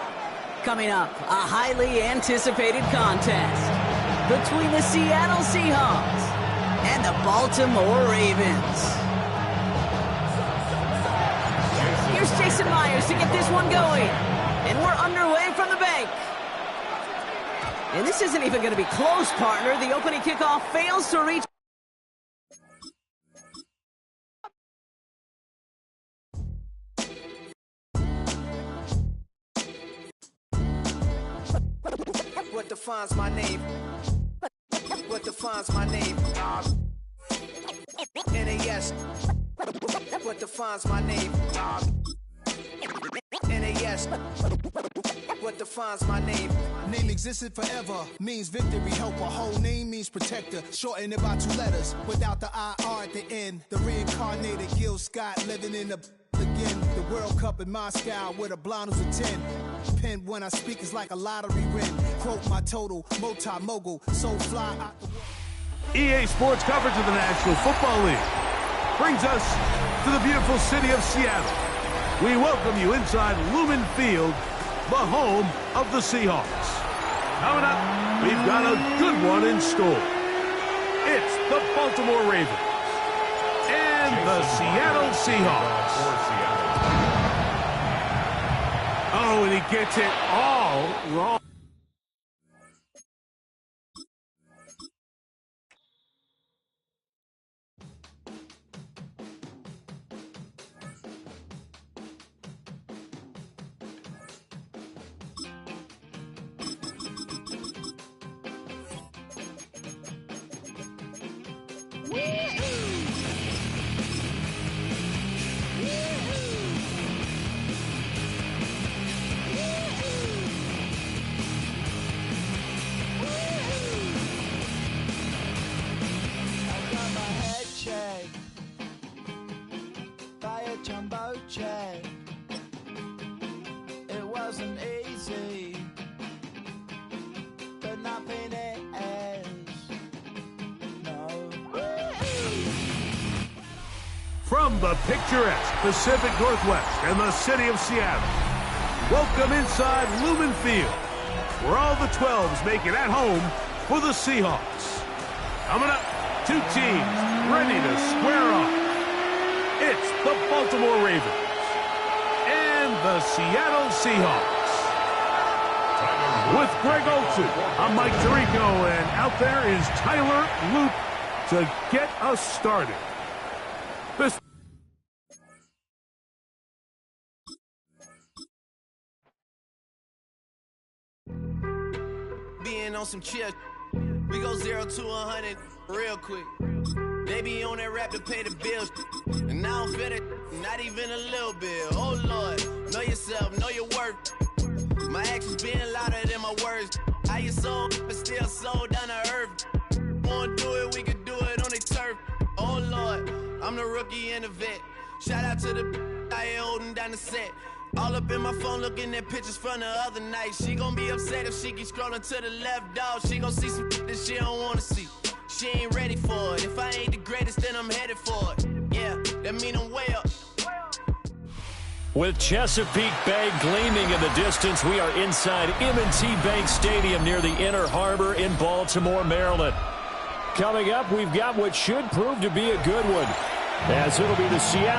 Coming up, a highly anticipated contest between the Seattle Seahawks and the Baltimore Ravens. Here's Jason Myers to get this one going, and we're underway from the bank. And this isn't even going to be close, partner. The opening kickoff fails to reach. What defines my name? What defines my name? NAS. What defines my name? NAS. What defines my name? Name existed forever, means victory, helper. Whole name means protector, shorten it by 2 letters, without the IR at the end. The reincarnated Gil Scott living in the again. The World Cup in Moscow with a blonde who's a 10. Pen when I speak is like a lottery win. Quote my total, multi-mogul, so fly out the EA Sports coverage of the National Football League brings us to the beautiful city of Seattle. We welcome you inside Lumen Field, the home of the Seahawks. Coming up, we've got a good one in store. It's the Baltimore Ravens and the Seattle Seahawks. Oh, and he gets it all wrong. Jumbo jet. It wasn't easy, but nothing is. No. From the picturesque Pacific Northwest and the city of Seattle, welcome inside Lumen Field, where all the 12s make it at home for the Seahawks. Coming up, 2 teams ready to square off. It's the Baltimore Ravens and the Seattle Seahawks. With Greg Olsen, I'm Mike Tirico, and out there is Tyler Luke to get us started. This being on some chill, we go 0 to 100 real quick. They be on that rap to pay the bills, and I don't feel it, not even a little bit. Oh Lord, know yourself, know your worth. My actions being louder than my words. How you sold, but still sold down to earth. Wanna do it, we can do it on the turf. Oh Lord, I'm the rookie and the vet. Shout out to the I ain't holding down the set. All up in my phone looking at pictures from the other night. She gon' be upset if she keep scrolling to the left, dog. She gon' see some that she don't wanna see. She ain't ready for it. If I ain't the greatest, then I'm headed for it. Yeah, that mean I'm way up. With Chesapeake Bay gleaming in the distance, we are inside M&T Bank Stadium near the Inner Harbor in Baltimore, Maryland. Coming up, we've got what should prove to be a good one, as it'll be the Seattle